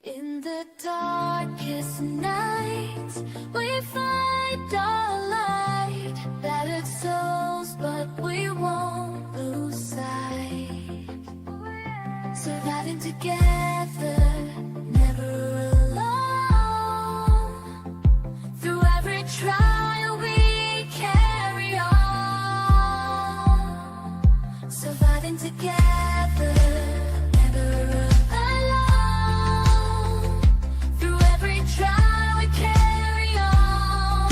In the darkest nights, we find our light. Battered souls, but we won't lose sight. Surviving together, never alone. Through every trial, we carry on. Surviving together, never alone. Through every trial, we carry on.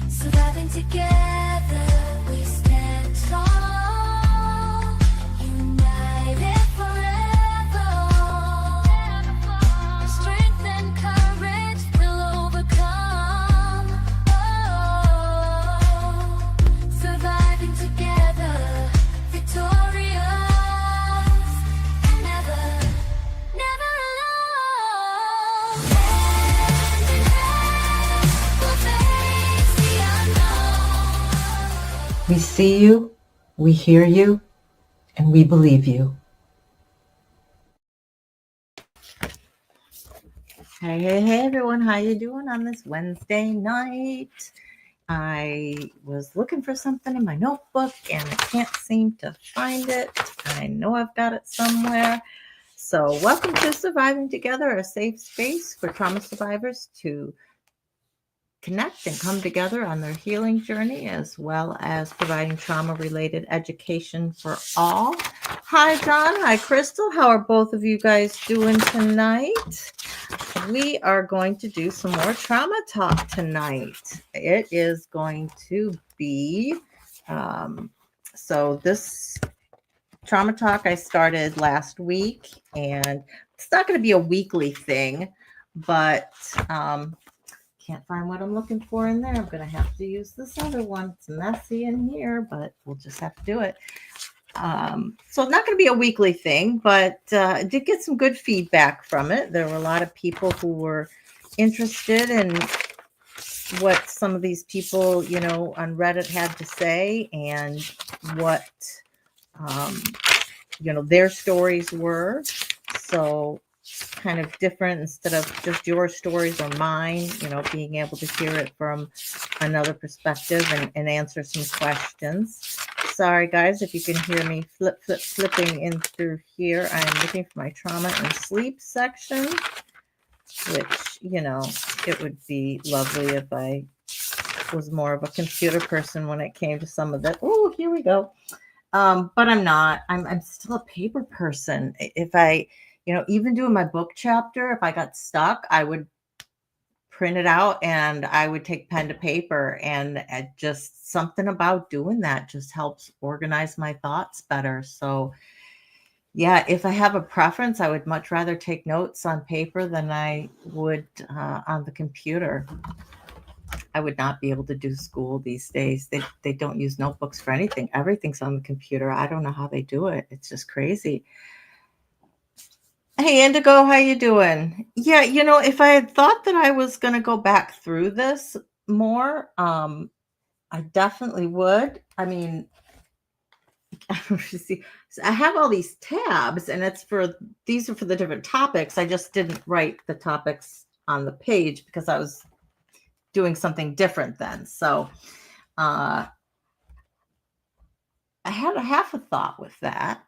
Surviving together, we stand tall. United forever. Strength and courage will overcome. Oh, surviving together, victorious, and never alone. Hand in hand, we'll face the unknown. We see you, we hear you, and we believe you. Hey everyone, how you doing on this Wednesday night? I was looking for something in my notebook and I can't seem to find it. I know I've got it somewhere. So welcome to Surviving Together, a safe space for trauma survivors to connect and come together on their healing journey, as well as providing trauma-related education for all. Hi, John. Hi, Crystal. How are both of you guys doing tonight? We are going to do some more trauma talk tonight. It is going to be, so this trauma talk I started last week, and it's not going to be a weekly thing, but can't find what I'm looking for in there. I'm going to have to use this other one. It's messy in here, but we'll just have to do it. So it's not going to be a weekly thing, but I did get some good feedback from it. There were a lot of people who were interested in what some of these people, you know, on Reddit had to say and what, you know, their stories were. So kind of different instead of just your stories or mine, you know, being able to hear it from another perspective and answer some questions. Sorry, guys, if you can hear me flipping in through here. I'm looking for my trauma and sleep section, which, you know, it would be lovely if I was more of a computer person when it came to some of that. Oh, here we go. But I'm not. I'm still a paper person. If I, you know, even doing my book chapter, if I got stuck, I would print it out and I would take pen to paper, and just something about doing that just helps organize my thoughts better. So yeah, if I have a preference, I would much rather take notes on paper than I would on the computer. I would not be able to do school these days. They don't use notebooks for anything. Everything's on the computer. I don't know how they do it. It's just crazy. Hey, Indigo, how you doing? Yeah, you know, if I had thought that I was going to go back through this more, I definitely would. I mean, see, I have all these tabs, and these are for the different topics. I just didn't write the topics on the page because I was doing something different then. So I had a half a thought with that.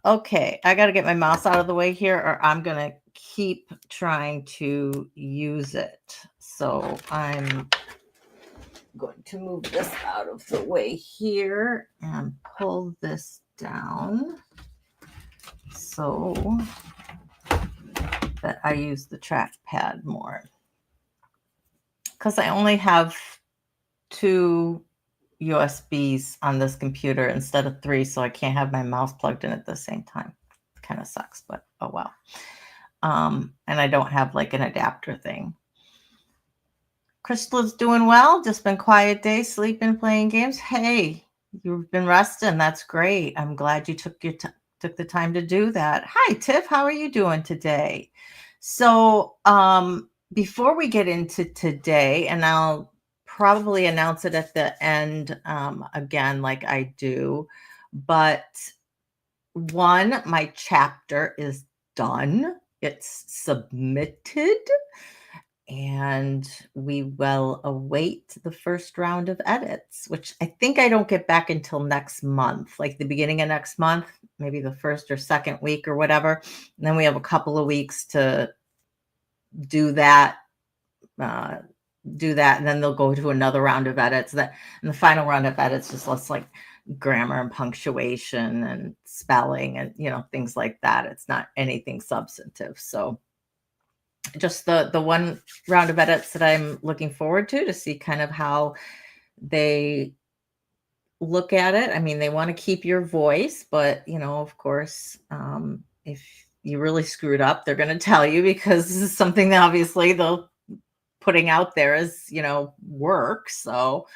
Okay, I got to get my mouse out of the way here, or I'm going to keep trying to use it. So I'm going to move this out of the way here and pull this down so that I use the trackpad more. Because I only have 2 USBs on this computer instead of 3, so I can't have my mouse plugged in at the same time. It kind of sucks, but oh well. And I don't have like an adapter thing. Crystal is doing well. Just been quiet day, sleeping, playing games. Hey, you've been resting. That's great. I'm glad you took the time to do that. Hi, Tiff. How are you doing today? So before we get into today, and I'll probably announce it at the end again, like I do, but one, my chapter is done. It's submitted, and we will await the first round of edits, which I think I don't get back until next month, like the beginning of next month, maybe the first or second week or whatever. And then we have a couple of weeks to do that. And then they'll go to another round of edits. And the final round of edits just less like grammar and punctuation and spelling and things like that. It's not anything substantive. So just the one round of edits that I'm looking forward to see kind of how they look at it. I mean, they want to keep your voice, but of course, if you really screwed up, they're going to tell you, because this is something that obviously they'll putting out there as work. So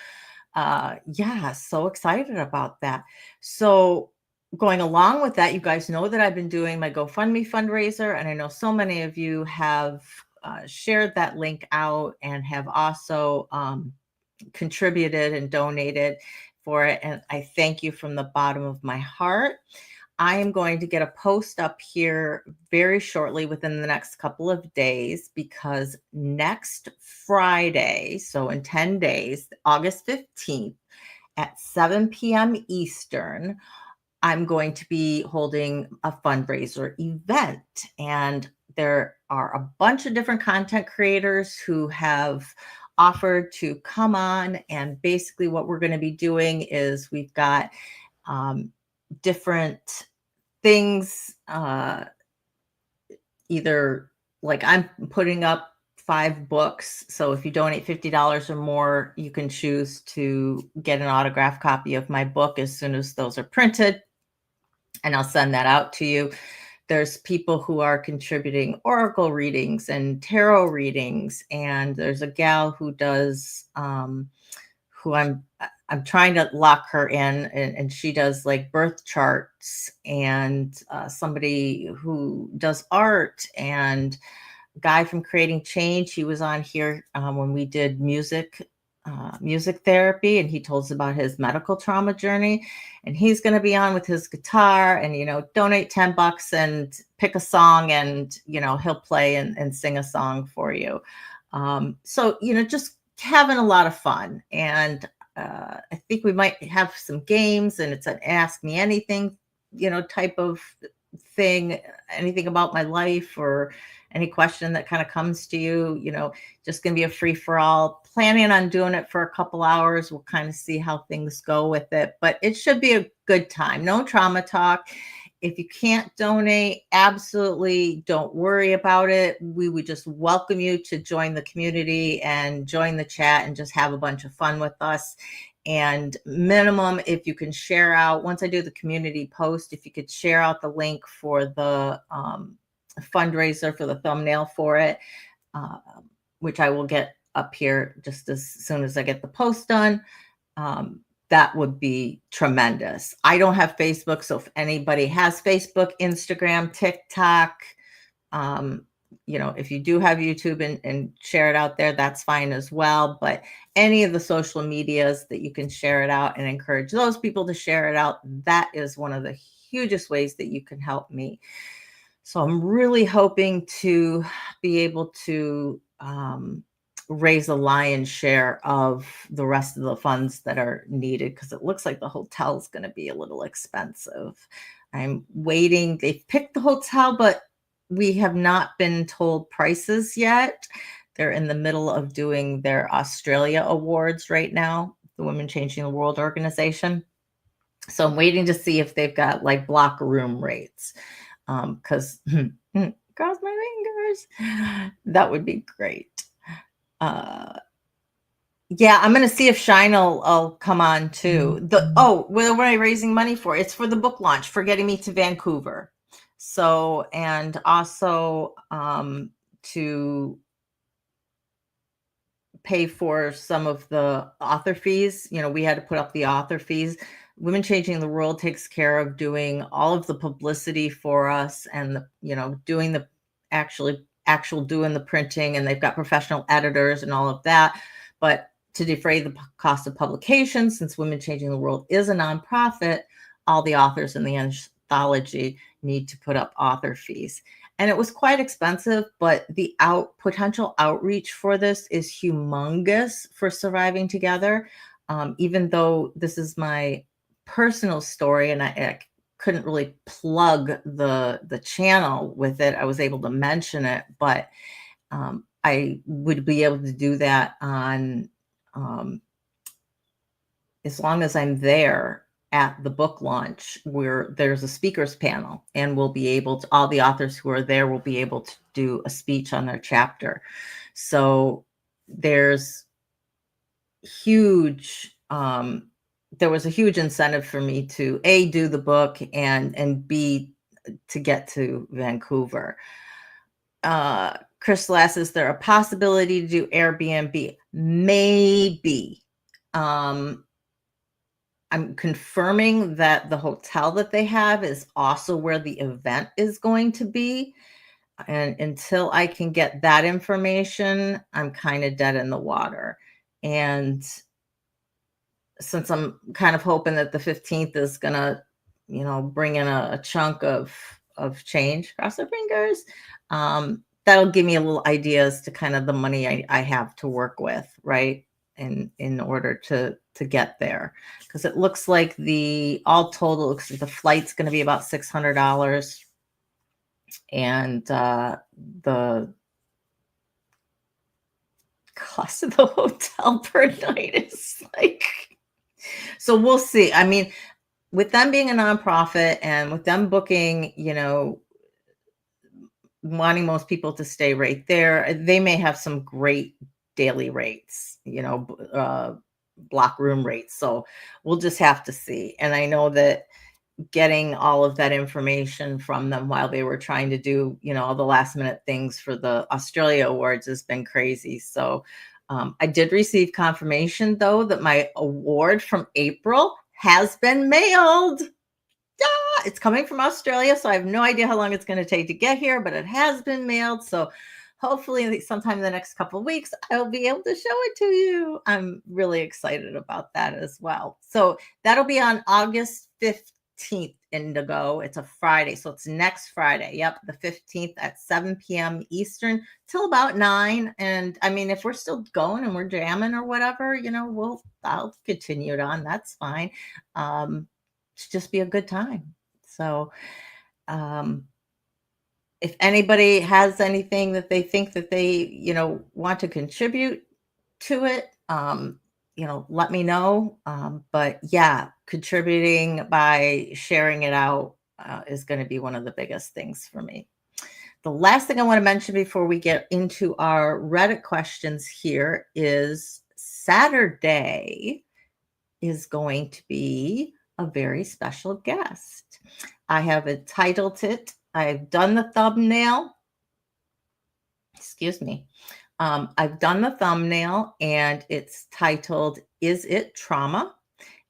yeah, so excited about that. So going along with that, you guys know that I've been doing my GoFundMe fundraiser, and I know so many of you have shared that link out and have also contributed and donated for it, and I thank you from the bottom of my heart. I am going to get a post up here very shortly, within the next couple of days, because next Friday, so in 10 days, August 15th at 7 p.m. Eastern, I'm going to be holding a fundraiser event. And there are a bunch of different content creators who have offered to come on. And basically what we're going to be doing is we've got different things, either like I'm putting up 5 books. So if you donate $50 or more, you can choose to get an autographed copy of my book as soon as those are printed, and I'll send that out to you. There's people who are contributing oracle readings and tarot readings, and there's a gal who does who I'm trying to lock her in, and she does like birth charts, and somebody who does art, and a guy from Creating Change. He was on here when we did music therapy, and he told us about his medical trauma journey, and he's going to be on with his guitar, and donate $10 and pick a song, and he'll play and sing a song for you. So just having a lot of fun. And I think we might have some games, and it's an ask me anything type of thing, anything about my life or any question that kind of comes to you. Just gonna be a free-for-all. Planning on doing it for a couple hours. We'll kind of see how things go with it, but it should be a good time. No trauma talk. If you can't donate, absolutely don't worry about it. We would just welcome you to join the community and join the chat and just have a bunch of fun with us. And minimum, if you can share out, once I do the community post, if you could share out the link for the fundraiser, for the thumbnail for it, which I will get up here just as soon as I get the post done. That would be tremendous. I don't have Facebook, so if anybody has Facebook, Instagram, TikTok, if you do have YouTube and share it out there, that's fine as well. But any of the social medias that you can share it out and encourage those people to share it out, that is one of the hugest ways that you can help me. So I'm really hoping to be able to raise a lion's share of the rest of the funds that are needed, because it looks like the hotel is going to be a little expensive. I'm waiting. They've picked the hotel, but we have not been told prices yet. They're in the middle of doing their Australia awards right now, the Women Changing the World organization. So I'm waiting to see if they've got like block room rates, because cross my fingers, that would be great. Yeah, I'm gonna see if Shine will come on too. What am I raising money for? It's for the book launch, for Getting Me to Vancouver. So, and also to pay for some of the author fees. We had to put up the author fees. Women Changing the World takes care of doing all of the publicity for us, and doing the actual doing the printing, and they've got professional editors and all of that. But to defray the cost of publication, since Women Changing the World is a nonprofit, all the authors and the anthology need to put up author fees. And it was quite expensive, but the potential outreach for this is humongous for Surviving Together. Even though this is my personal story and I couldn't really plug the channel with it, I was able to mention it, but I would be able to do that on as long as I'm there at the book launch where there's a speakers panel, and we'll be able to, all the authors who are there will be able to do a speech on their chapter. So there's huge, there was a huge incentive for me to A, do the book, and B, to get to Vancouver. Crystal asks, is there a possibility to do Airbnb? Maybe. I'm confirming that the hotel that they have is also where the event is going to be. And until I can get that information, I'm kind of dead in the water. And since I'm kind of hoping that the 15th is going to, bring in a chunk of change, cross our fingers, that'll give me a little ideas to kind of the money I have to work with, right? In order to get there, because it looks like all total looks like the flight's going to be about $600, and the cost of the hotel per night is like, so we'll see. I mean, with them being a nonprofit and with them booking, wanting most people to stay right there, they may have some great daily rates, block room rates. So we'll just have to see. And I know that getting all of that information from them while they were trying to do, all the last minute things for the Australia Awards has been crazy. So I did receive confirmation, though, that my award from April has been mailed. It's coming from Australia, so I have no idea how long it's going to take to get here, but it has been mailed. So hopefully sometime in the next couple of weeks, I'll be able to show it to you. I'm really excited about that as well. So that'll be on August 15th, Indigo. It's a Friday, so it's next Friday. Yep, the 15th at 7 p.m. Eastern till about 9. And I mean, if we're still going and we're jamming or whatever, I'll continue it on. That's fine. It's just be a good time. So, if anybody has anything that they think that they, want to contribute to it, let me know. But yeah, contributing by sharing it out is going to be one of the biggest things for me. The last thing I want to mention before we get into our Reddit questions here is Saturday is going to be a very special guest. I have titled it, I've done the thumbnail. Excuse me. I've done the thumbnail and it's titled, Is It Trauma?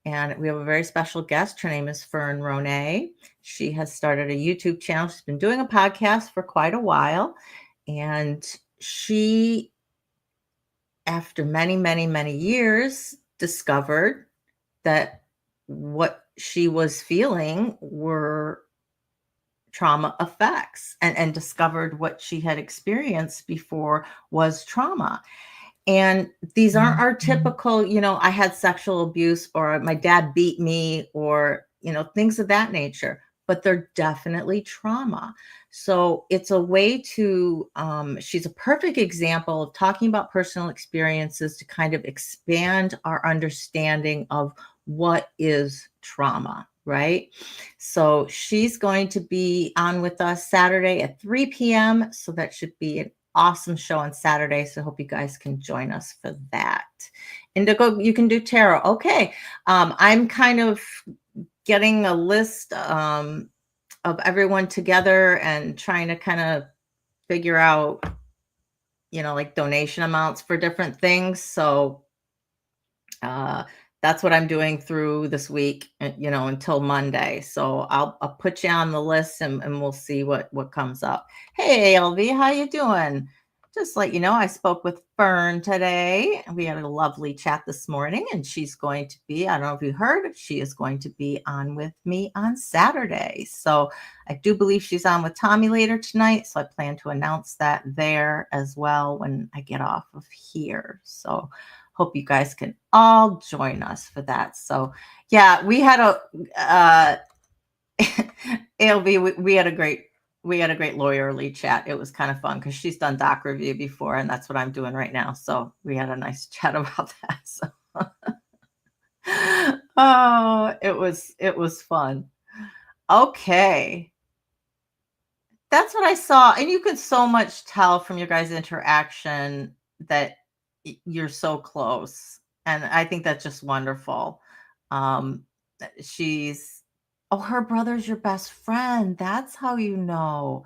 And we have a very special guest. Her name is Fern Ronay. She has started a YouTube channel. She's been doing a podcast for quite a while. And she, after many, many, many years, discovered that what she was feeling were trauma effects, and discovered what she had experienced before was trauma. And these aren't our typical, I had sexual abuse or my dad beat me or, things of that nature, but they're definitely trauma. So it's a way to, she's a perfect example of talking about personal experiences to kind of expand our understanding of what is trauma, right? So she's going to be on with us Saturday at 3 p.m. So that should be an awesome show on Saturday. So I hope you guys can join us for that. Indigo, you can do tarot. Okay. I'm kind of getting a list of everyone together and trying to kind of figure out, like donation amounts for different things. So that's what I'm doing through this week, until Monday. So I'll put you on the list and we'll see what comes up. Hey, LV, how you doing? Just let you know, I spoke with Fern today. We had a lovely chat this morning, and she's going to be, I don't know if you heard, she is going to be on with me on Saturday. So I do believe she's on with Tommy later tonight. So I plan to announce that there as well when I get off of here. So hope you guys can all join us for that. So yeah, we had a ALB, we had a great lawyerly chat. It was kind of fun because she's done doc review before, and that's what I'm doing right now. So we had a nice chat about that. So oh, it was fun. Okay. That's what I saw. And you can so much tell from your guys' interaction that you're so close. And I think that's just wonderful. She's, oh, her brother's your best friend. That's how you know.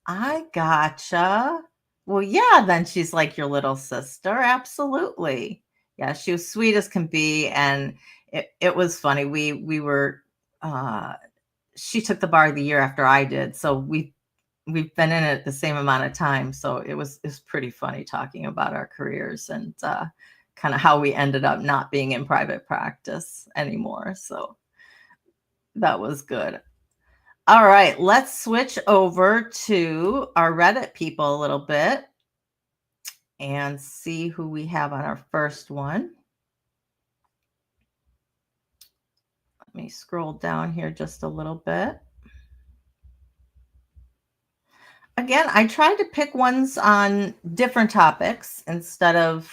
I gotcha. Well, yeah, then she's like your little sister. Absolutely. Yeah, she was sweet as can be. And it was funny. We were she took the bar the year after I did. So we've been in it the same amount of time. So it's pretty funny talking about our careers and kind of how we ended up not being in private practice anymore. So that was good. All right, let's switch over to our Reddit people a little bit and see who we have on our first one. Let me scroll down here just a little bit. Again, I tried to pick ones on different topics instead of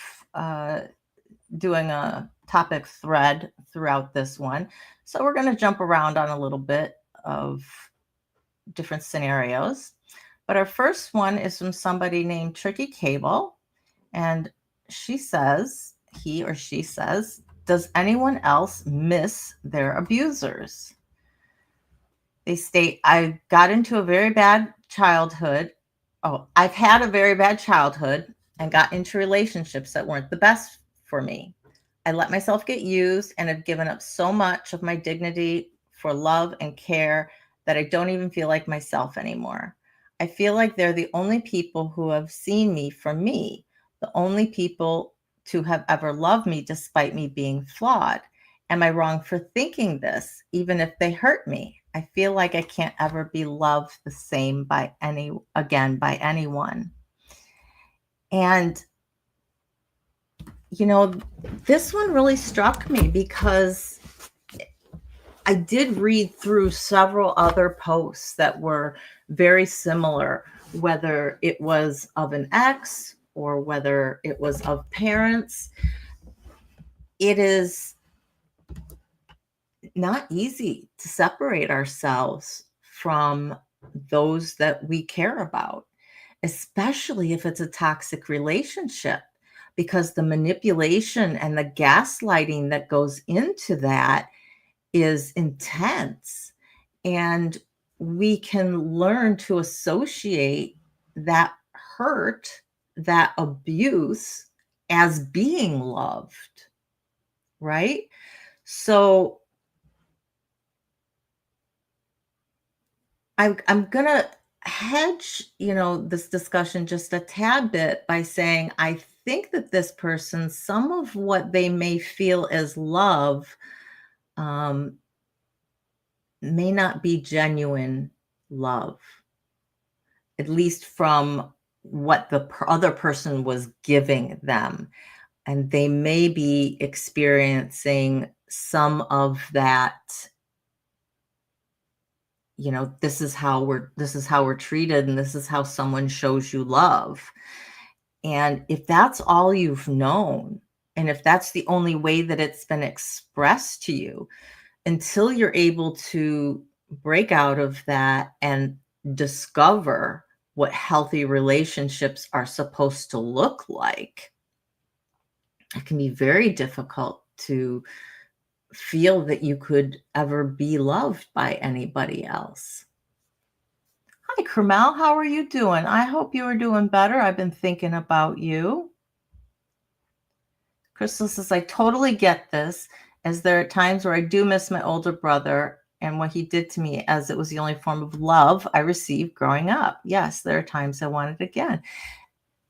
doing a topic thread throughout this one. So we're going to jump around on a little bit of different scenarios. But our first one is from somebody named Tricky Cable. And she says, he or she says, does anyone else miss their abusers? They state, I got into a very bad childhood. Oh, I've had a very bad childhood and got into relationships that weren't the best for me. I let myself get used and have given up so much of my dignity for love and care that I don't even feel like myself anymore. I feel like they're the only people who have seen me for me, the only people to have ever loved me despite me being flawed. Am I wrong for thinking this, even if they hurt me? I feel like I can't ever be loved the same by anyone. And you know, this one really struck me because I did read through several other posts that were very similar, whether it was of an ex or whether it was of parents. It is not easy to separate ourselves from those that we care about, especially if it's a toxic relationship, because the manipulation and the gaslighting that goes into that is intense. And we can learn to associate that hurt, that abuse, as being loved, right? So I'm going to hedge, this discussion just a tad bit by saying I think that this person, some of what they may feel as love, may not be genuine love, at least from what the other person was giving them. And they may be experiencing some of that, this is how we're treated, and this is how someone shows you love. And if that's all you've known, and if that's the only way that it's been expressed to you, until you're able to break out of that and discover what healthy relationships are supposed to look like, it can be very difficult to feel that you could ever be loved by anybody else. Hi, Kermel, how are you doing? I hope you are doing better. I've been thinking about you. Crystal says, I totally get this, as there are times where I do miss my older brother and what he did to me, as it was the only form of love I received growing up. Yes, there are times I want it again.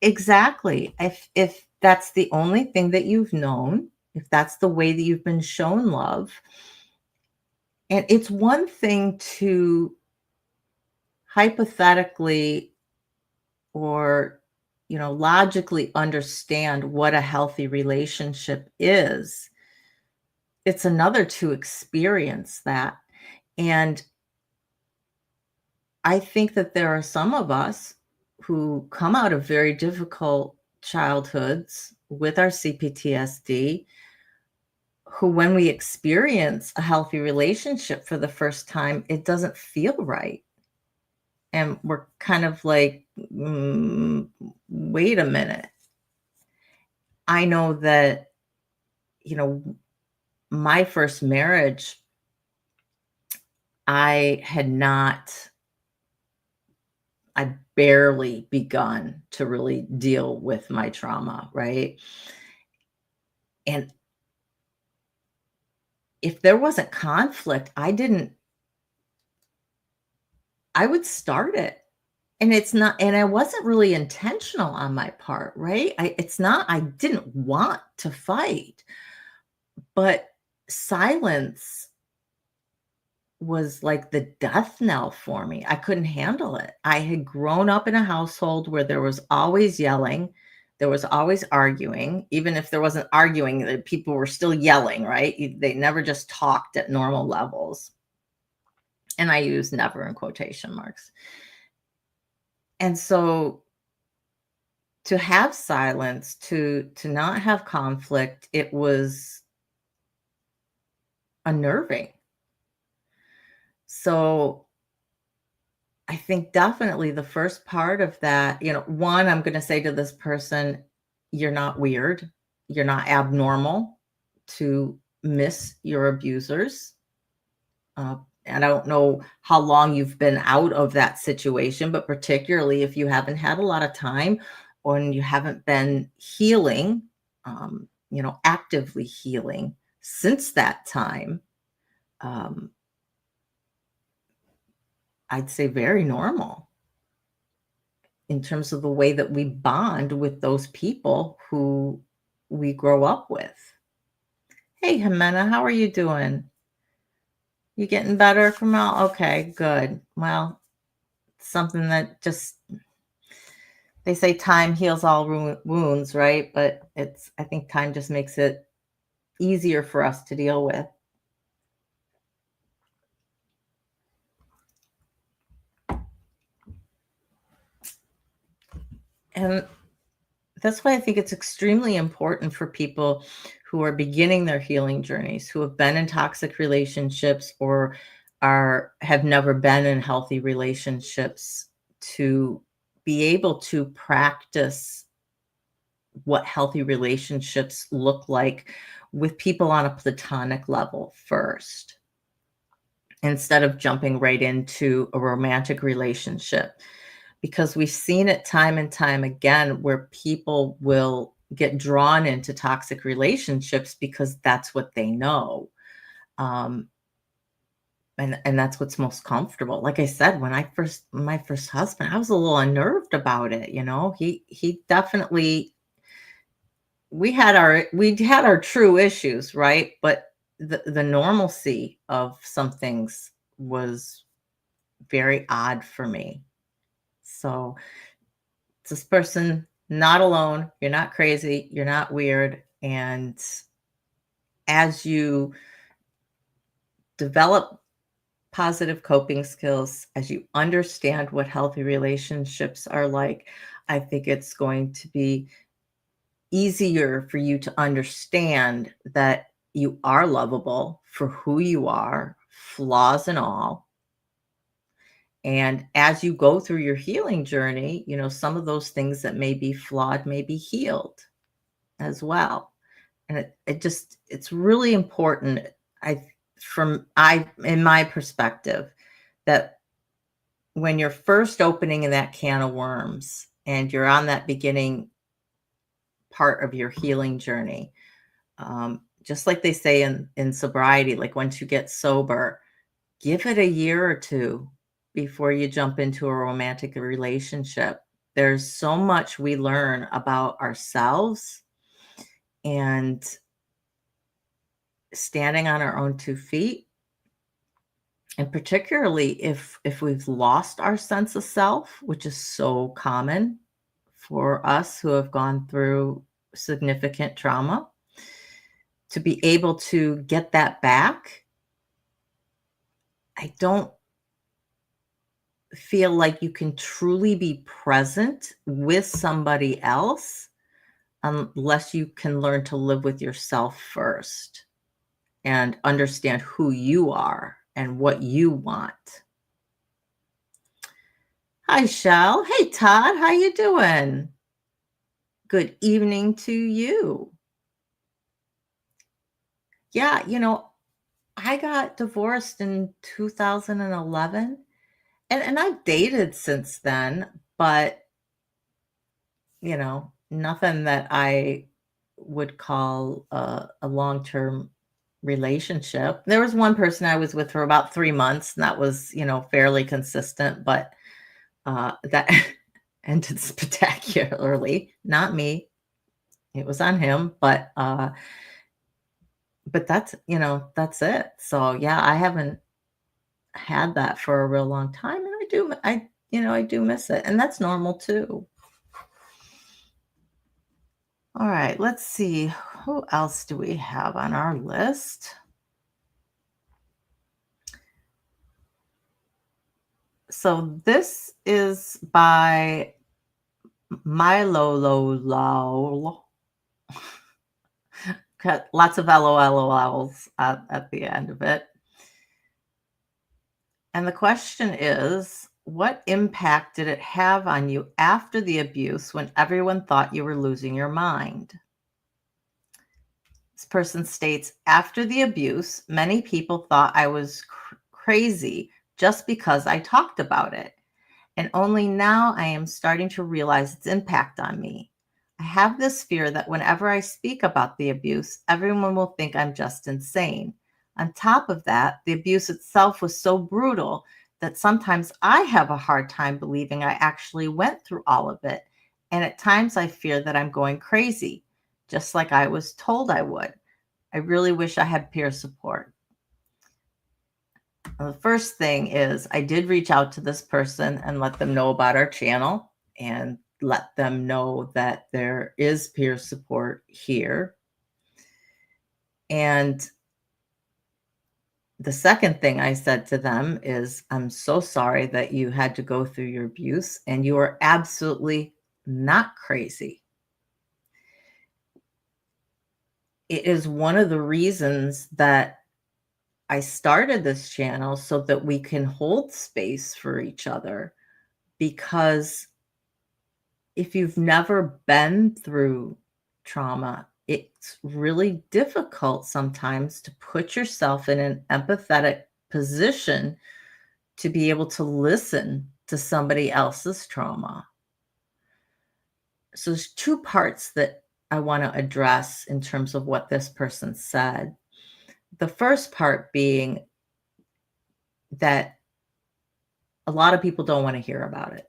Exactly. If that's the only thing that you've known, if that's the way that you've been shown love, and it's one thing to hypothetically or logically understand what a healthy relationship is. It's another to experience that. And I think that there are some of us who come out of very difficult childhoods with our CPTSD, who, when we experience a healthy relationship for the first time, it doesn't feel right. And we're kind of like, wait a minute. I know that, my first marriage, I had not, I barely begun to really deal with my trauma, right? And if there wasn't conflict, I would start it. And it's not, and I wasn't really intentional on my part, right? I didn't want to fight, but silence was like the death knell for me. I couldn't handle it. I had grown up in a household where there was always yelling, there was always arguing. Even if there wasn't arguing, the people were still yelling, right? They never just talked at normal levels. And I use never in quotation marks. And so to have silence, to not have conflict, it was unnerving. So I think definitely the first part of that, one, I'm going to say to this person, you're not weird. You're not abnormal to miss your abusers. And I don't know how long you've been out of that situation, but particularly if you haven't had a lot of time or you haven't been healing, actively healing since that time, I'd say very normal in terms of the way that we bond with those people who we grow up with. Hey, Jimena, how are you doing? You getting better, Kamal? Okay, good. Well, something that just, they say time heals all wounds, right? But I think time just makes it easier for us to deal with. And that's why I think it's extremely important for people who are beginning their healing journeys, who have been in toxic relationships or have never been in healthy relationships, to be able to practice what healthy relationships look like with people on a platonic level first, instead of jumping right into a romantic relationship. Because we've seen it time and time again where people will get drawn into toxic relationships because that's what they know. And that's what's most comfortable. Like I said, when my first husband, I was a little unnerved about it. He definitely, we had our true issues, right? But the normalcy of some things was very odd for me. So this person, not alone, you're not crazy, you're not weird. And as you develop positive coping skills, as you understand what healthy relationships are like, I think it's going to be easier for you to understand that you are lovable for who you are, flaws and all. And as you go through your healing journey, some of those things that may be flawed may be healed as well. And it's really important, in my perspective, that when you're first opening in that can of worms and you're on that beginning part of your healing journey, just like they say in sobriety, like once you get sober, give it a year or two before you jump into a romantic relationship. There's so much we learn about ourselves and standing on our own 2 feet. And particularly if we've lost our sense of self, which is so common for us who have gone through significant trauma, to be able to get that back, I don't feel like you can truly be present with somebody else unless you can learn to live with yourself first and understand who you are and what you want. Hi, Shell. Hey, Todd. How you doing? Good evening to you. Yeah, I got divorced in 2011, and I've dated since then, but nothing that I would call a long-term relationship. There was one person I was with for about 3 months, and that was, fairly consistent, but that ended spectacularly. Not me. It was on him, but that's it. So yeah, I haven't had that for a real long time, and I do miss it, and that's normal too. All right, let's see. Who else do we have on our list? So this is by Milo Lol. Got lots of LOLs at the end of it. And the question is, what impact did it have on you after the abuse when everyone thought you were losing your mind? This person states, after the abuse, many people thought I was crazy just because I talked about it. And only now I am starting to realize its impact on me. I have this fear that whenever I speak about the abuse, everyone will think I'm just insane. On top of that, the abuse itself was so brutal that sometimes I have a hard time believing I actually went through all of it. And at times I fear that I'm going crazy, just like I was told I would. I really wish I had peer support. The first thing is I did reach out to this person and let them know about our channel and let them know that there is peer support here. And the second thing I said to them is, I'm so sorry that you had to go through your abuse, and you are absolutely not crazy. It is one of the reasons that I started this channel, so that we can hold space for each other, because if you've never been through trauma, it's really difficult sometimes to put yourself in an empathetic position to be able to listen to somebody else's trauma. So there's 2 parts that I want to address in terms of what this person said. The first part being that a lot of people don't want to hear about it,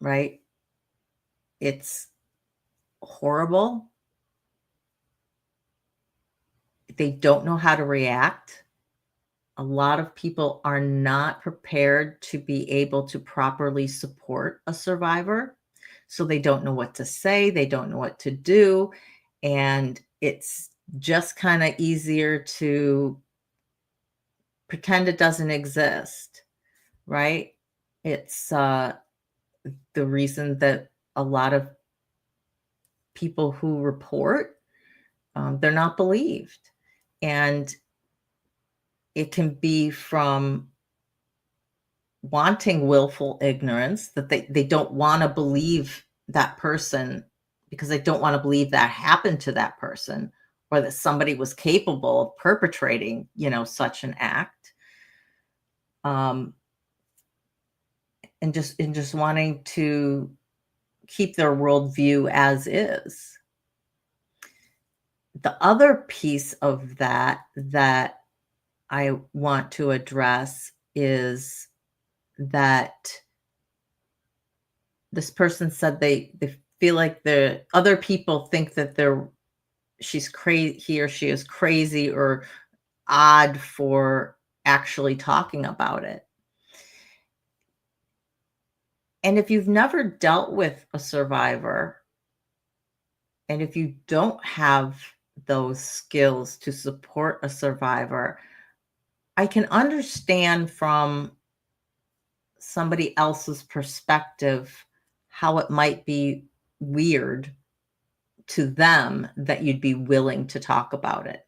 right? It's horrible. They don't know how to react. A lot of people are not prepared to be able to properly support a survivor. So they don't know what to say, they don't know what to do. And it's just kind of easier to pretend it doesn't exist, right? It's the reason that a lot of people who report, they're not believed. And it can be from wanting willful ignorance, that they don't want to believe that person because they don't want to believe that happened to that person, or that somebody was capable of perpetrating, such an act. And just wanting to keep their worldview as is. The other piece of that I want to address is that this person said they feel like the other people think that she's crazy, he or she is crazy or odd for actually talking about it. And if you've never dealt with a survivor, and if you don't have those skills to support a survivor, I can understand from somebody else's perspective how it might be weird to them that you'd be willing to talk about it.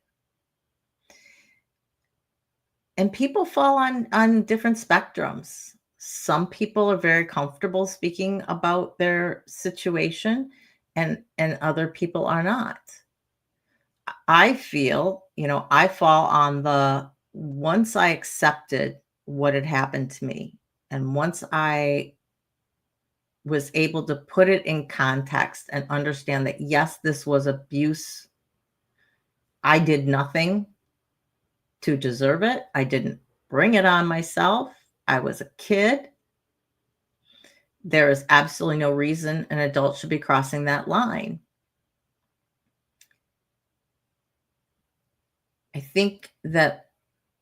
And people fall on different spectrums. Some people are very comfortable speaking about their situation, and other people are not. I feel, I fall on the once I accepted what had happened to me, and once I was able to put it in context and understand that, yes, this was abuse. I did nothing to deserve it. I didn't bring it on myself. I was a kid. There is absolutely no reason an adult should be crossing that line. I think that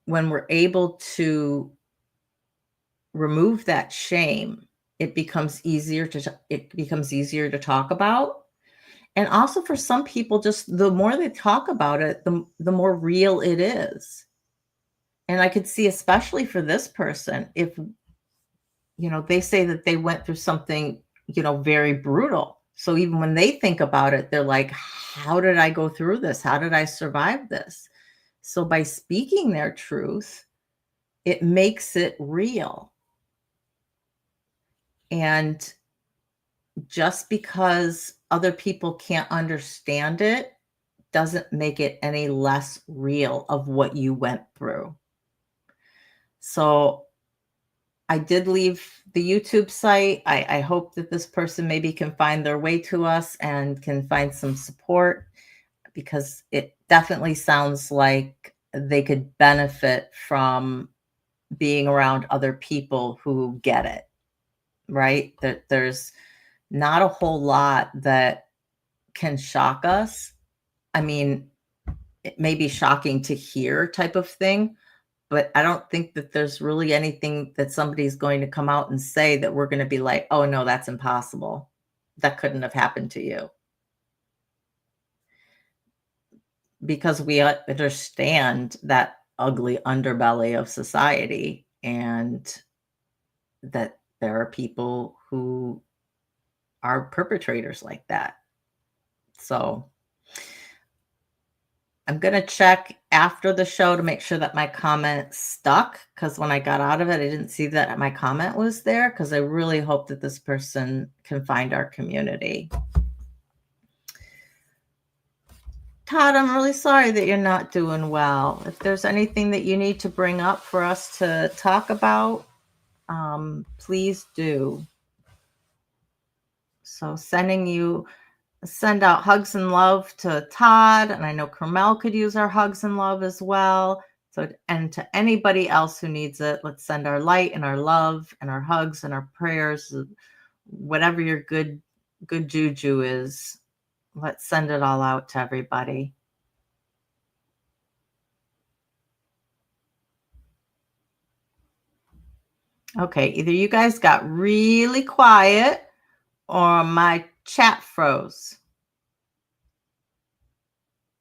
when we're able to remove that shame, it becomes easier to talk about. And also for some people, just the more they talk about it, the more real it is. And I could see, especially for this person, if they say that they went through something, very brutal. So even when they think about it, they're like, how did I go through this? How did I survive this? So by speaking their truth, it makes it real. And just because other people can't understand it doesn't make it any less real of what you went through. So I did leave the YouTube site. I hope that this person maybe can find their way to us and can find some support, because it definitely sounds like they could benefit from being around other people who get it, right? There's not a whole lot that can shock us. I mean, it may be shocking to hear type of thing, but I don't think that there's really anything that somebody's going to come out and say that we're going to be like, oh no, that's impossible. That couldn't have happened to you. Because we understand that ugly underbelly of society, and that there are people who are perpetrators like that. So I'm going to check after the show to make sure that my comment stuck, because when I got out of it, I didn't see that my comment was there, because I really hope that this person can find our community. Todd, I'm really sorry that you're not doing well. If there's anything that you need to bring up for us to talk about, please do. So send out hugs and love to Todd, and I know Carmel could use our hugs and love as well. So, and to anybody else who needs it, let's send our light and our love and our hugs and our prayers, whatever your good juju is. Let's send it all out to everybody. Okay, either you guys got really quiet or my chat froze.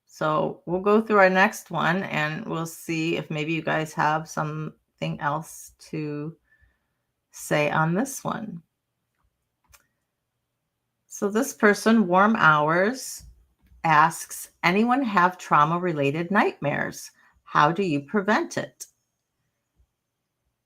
So we'll go through our next one and we'll see if maybe you guys have something else to say on this one. So this person, Warm Hours, asks, anyone have trauma-related nightmares? How do you prevent it?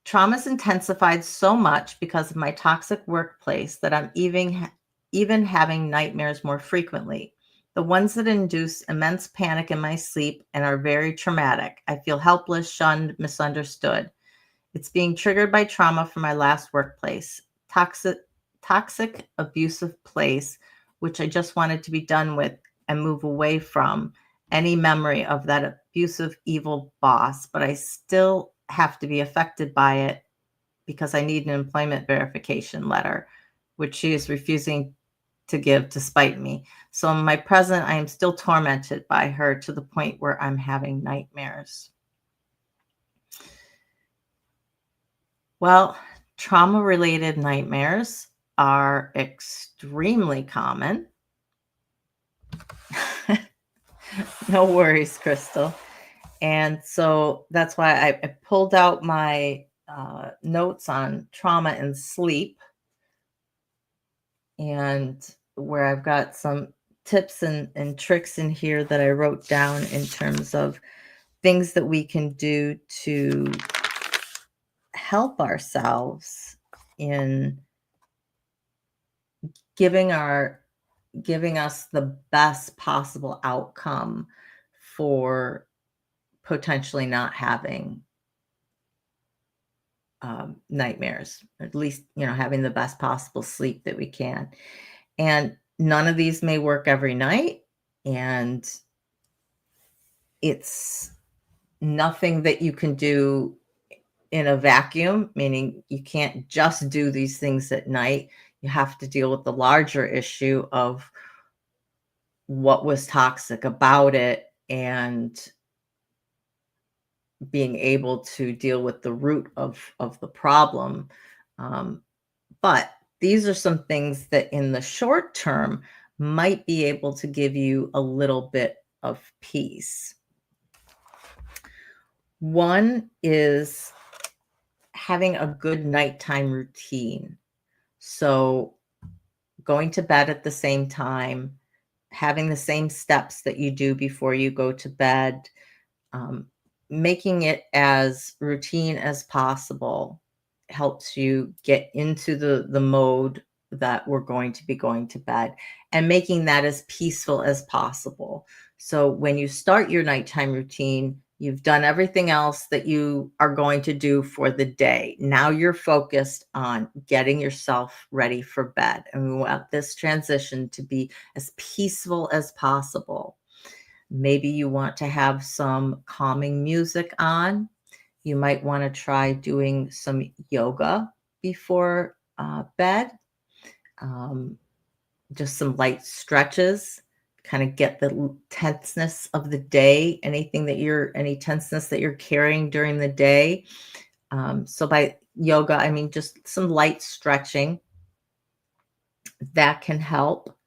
Trauma's intensified so much because of my toxic workplace that I'm even having nightmares more frequently. The ones that induce immense panic in my sleep and are very traumatic. I feel helpless, shunned, misunderstood. It's being triggered by trauma from my last workplace. Toxic, abusive place, which I just wanted to be done with and move away from any memory of that abusive, evil boss, but I still have to be affected by it because I need an employment verification letter. which she is refusing to give to spite me. So in my present, I am still tormented by her to the point where I'm having nightmares. Well, trauma-related nightmares are extremely common. No worries, Crystal. And so that's why I pulled out my notes on trauma and sleep, and where I've got some tips and tricks in here that I wrote down in terms of things that we can do to help ourselves in giving us the best possible outcome for potentially not having nightmares, at least, having the best possible sleep that we can. And none of these may work every night. And it's nothing that you can do in a vacuum, meaning you can't just do these things at night. You have to deal with the larger issue of what was toxic about it and being able to deal with the root of the problem. But these are some things that in the short term might be able to give you a little bit of peace. One is having a good nighttime routine. So going to bed at the same time, having the same steps that you do before you go to bed, making it as routine as possible helps you get into the mode that we're going to be going to bed, and making that as peaceful as possible. So when you start your nighttime routine, you've done everything else that you are going to do for the day. Now you're focused on getting yourself ready for bed. And we want this transition to be as peaceful as possible. Maybe you want to have some calming music on. You might want to try doing some yoga before bed. Just some light stretches, kind of get the tenseness of the day, any tenseness that you're carrying during the day. So by yoga, I mean just some light stretching. That can help.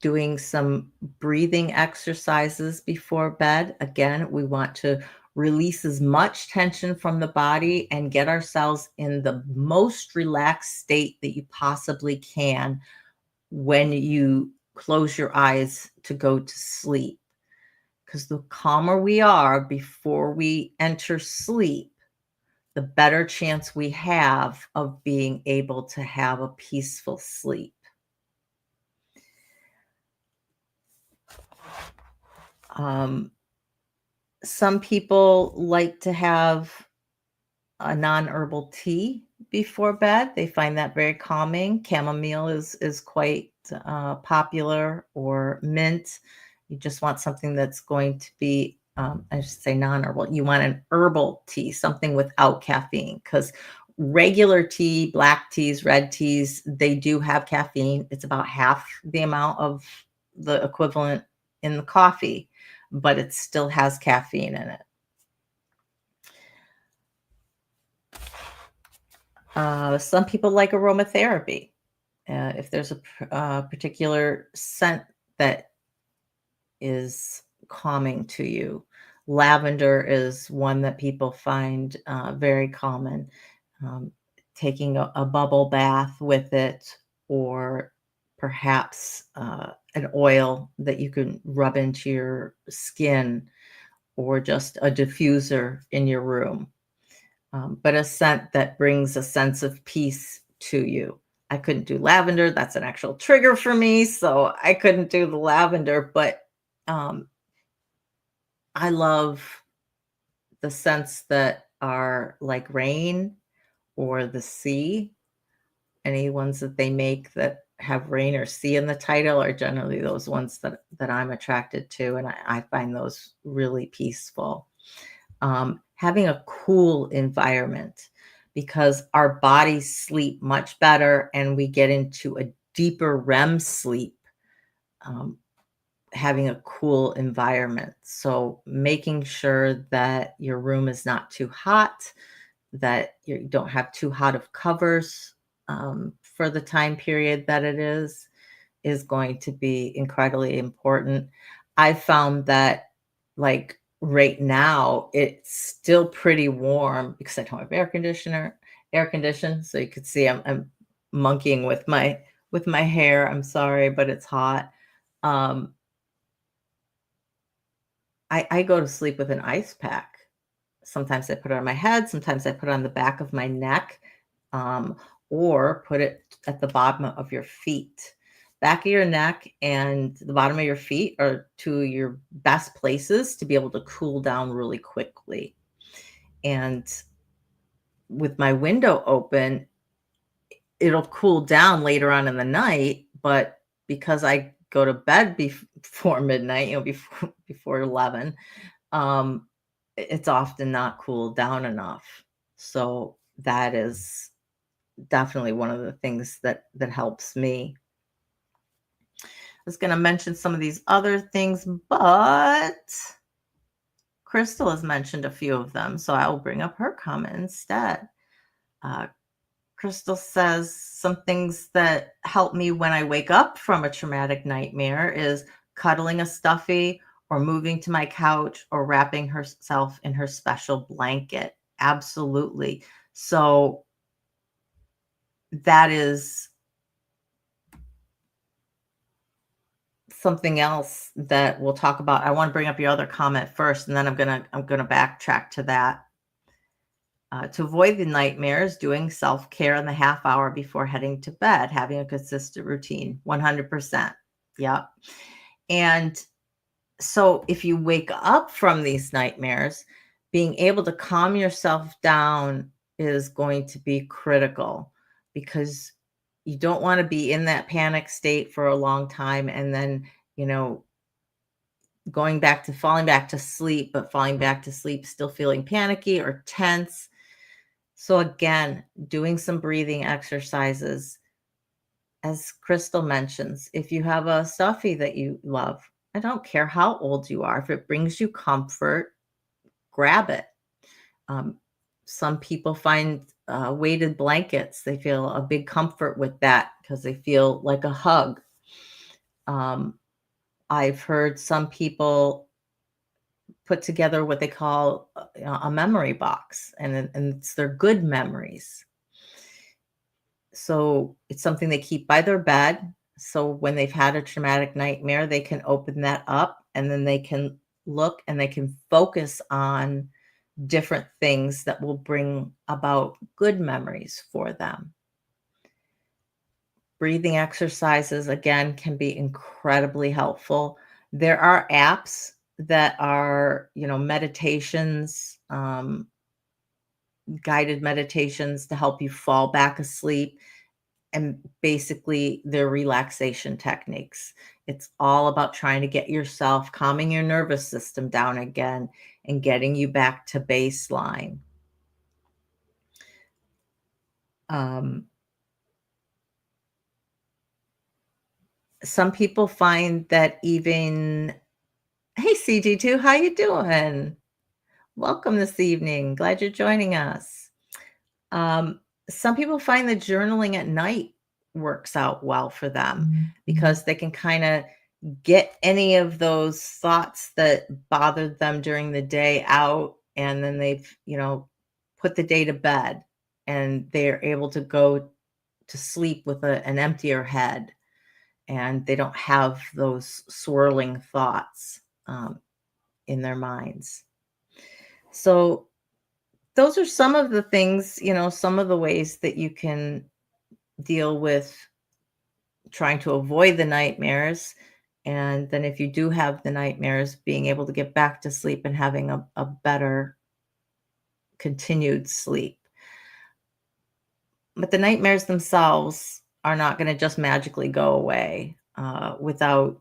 Doing some breathing exercises before bed. Again, we want to release as much tension from the body and get ourselves in the most relaxed state that you possibly can when you close your eyes to go to sleep. Because the calmer we are before we enter sleep, the better chance we have of being able to have a peaceful sleep. Some people like to have a non-herbal tea before bed. They find that very calming. Chamomile is quite popular, or mint. You just want something that's going to be, I should say non-herbal. You want an herbal tea, something without caffeine, because regular tea, black teas, red teas, they do have caffeine. It's about half the amount of the equivalent in the coffee, but it still has caffeine in it. Some people like aromatherapy. If there's a particular scent that is calming to you. Lavender is one that people find very common. Taking a bubble bath with it, or perhaps an oil that you can rub into your skin, or just a diffuser in your room. But a scent that brings a sense of peace to you. I couldn't do lavender. That's an actual trigger for me, so I couldn't do the lavender, but I love the scents that are like rain or the sea. Any ones that they make that have rain or sea in the title are generally those ones that I'm attracted to, and I find those really peaceful. Having a cool environment. because our bodies sleep much better and we get into a deeper REM sleep, having a cool environment. So making sure that your room is not too hot, that you don't have too hot of covers for the time period that it is going to be incredibly important. I found that, like, right now, it's still pretty warm because I don't have air condition. So you could see I'm monkeying with my hair. I'm sorry, but it's hot. Um, I go to sleep with an ice pack. Sometimes I put it on my head, sometimes I put it on the back of my neck, um, or put it at the bottom of your feet. Back of your neck and the bottom of your feet are two of your best places to be able to cool down really quickly. And with my window open, it'll cool down later on in the night, but because I go to bed before midnight, before 11, um, it's often not cooled down enough. So that is definitely one of the things that helps me. I was going to mention some of these other things, but Crystal has mentioned a few of them, so I will bring up her comment instead. Crystal says some things that help me when I wake up from a traumatic nightmare is cuddling a stuffy or moving to my couch or wrapping herself in her special blanket. Absolutely. So that is something else that we'll talk about. I want to bring up your other comment first, and then I'm gonna backtrack to that. To avoid the nightmares, doing self-care in the half hour before heading to bed, having a consistent routine, 100%. Yep. And so if you wake up from these nightmares, being able to calm yourself down is going to be critical, because you don't want to be in that panic state for a long time and then, falling back to sleep, but falling back to sleep still feeling panicky or tense. So again, doing some breathing exercises. As Crystal mentions, if you have a stuffy that you love, I don't care how old you are, if it brings you comfort, grab it. Some people find weighted blankets. They feel a big comfort with that because they feel like a hug. I've heard some people put together what they call a memory box, and it's their good memories. So it's something they keep by their bed. So when they've had a traumatic nightmare, they can open that up and then they can look and they can focus on different things that will bring about good memories for them. Breathing exercises, again, can be incredibly helpful. There are apps that are, meditations, guided meditations to help you fall back asleep. And basically, they're relaxation techniques. It's all about trying to get yourself, calming your nervous system down again and getting you back to baseline. Some people find that even, hey CG2, how you doing? Welcome this evening. Glad you're joining us. Some people find that journaling at night works out well for them because they can kind of get any of those thoughts that bothered them during the day out, and then they've, put the day to bed and they're able to go to sleep with an emptier head, and they don't have those swirling thoughts in their minds. So those are some of the things, some of the ways that you can deal with trying to avoid the nightmares. And then if you do have the nightmares, being able to get back to sleep and having a better continued sleep. But the nightmares themselves are not going to just magically go away without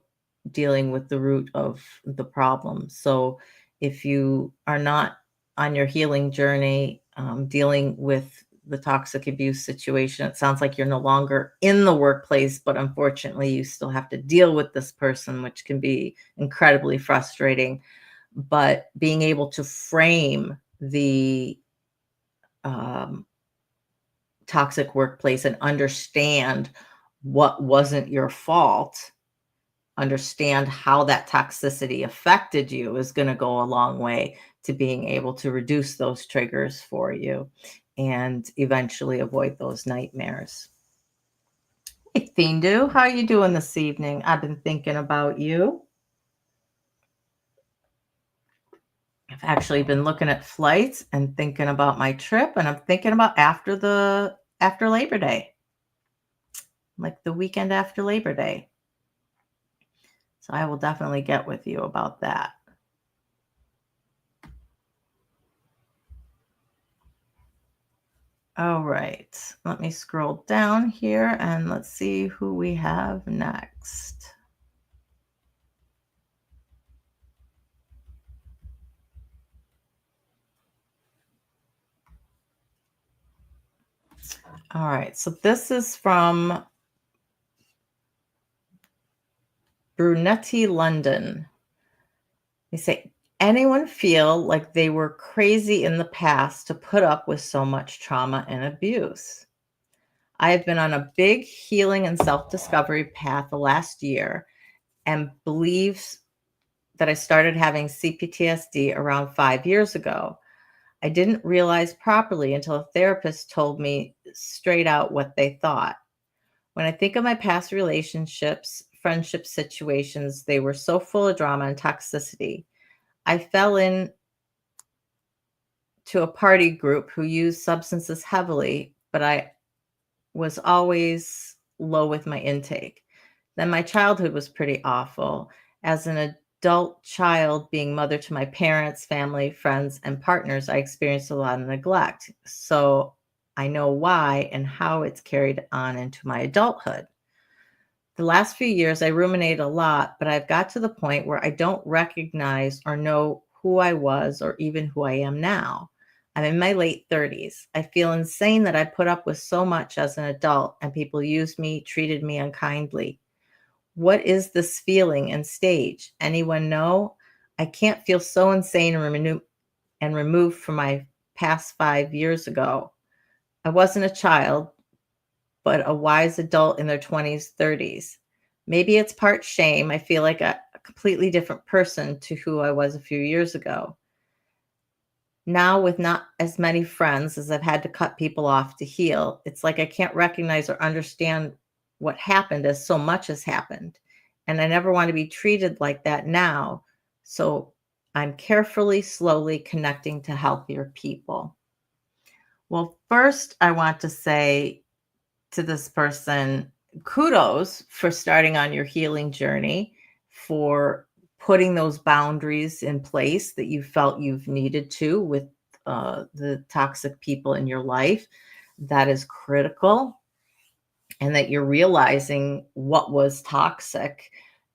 dealing with the root of the problem. So if you are not on your healing journey, dealing with the toxic abuse situation. It sounds like you're no longer in the workplace, but unfortunately, you still have to deal with this person, which can be incredibly frustrating. But being able to frame the toxic workplace and understand what wasn't your fault, understand how that toxicity affected you is going to go a long way to being able to reduce those triggers for you and eventually avoid those nightmares. Hey, Thindu, how are you doing this evening? I've been thinking about you. I've actually been looking at flights and thinking about my trip, and I'm thinking about after Labor Day, like the weekend after Labor Day. So I will definitely get with you about that. All right, let me scroll down here and let's see who we have next. All right, so this is from Brunetti London. They say, anyone feel like they were crazy in the past to put up with so much trauma and abuse? I have been on a big healing and self-discovery path the last year and believes that I started having CPTSD around 5 years ago. I didn't realize properly until a therapist told me straight out what they thought. When I think of my past relationships, friendship situations, they were so full of drama and toxicity. I fell in to a party group who used substances heavily, but I was always low with my intake. Then my childhood was pretty awful. As an adult child, being mother to my parents, family, friends, and partners, I experienced a lot of neglect. So I know why and how it's carried on into my adulthood. The last few years, I ruminate a lot, but I've got to the point where I don't recognize or know who I was or even who I am now. I'm in my late 30s. I feel insane that I put up with so much as an adult and people used me, treated me unkindly. What is this feeling and stage? Anyone know? I can't feel so insane and removed from my past 5 years ago. I wasn't a child, but a wise adult in their 20s, 30s. Maybe it's part shame. I feel like a completely different person to who I was a few years ago. Now, with not as many friends as I've had to cut people off to heal, it's like I can't recognize or understand what happened as so much has happened. And I never want to be treated like that now. So I'm carefully, slowly connecting to healthier people. Well, first, I want to say to this person, kudos for starting on your healing journey, for putting those boundaries in place that you felt you've needed to with the toxic people in your life. That is critical. And that you're realizing what was toxic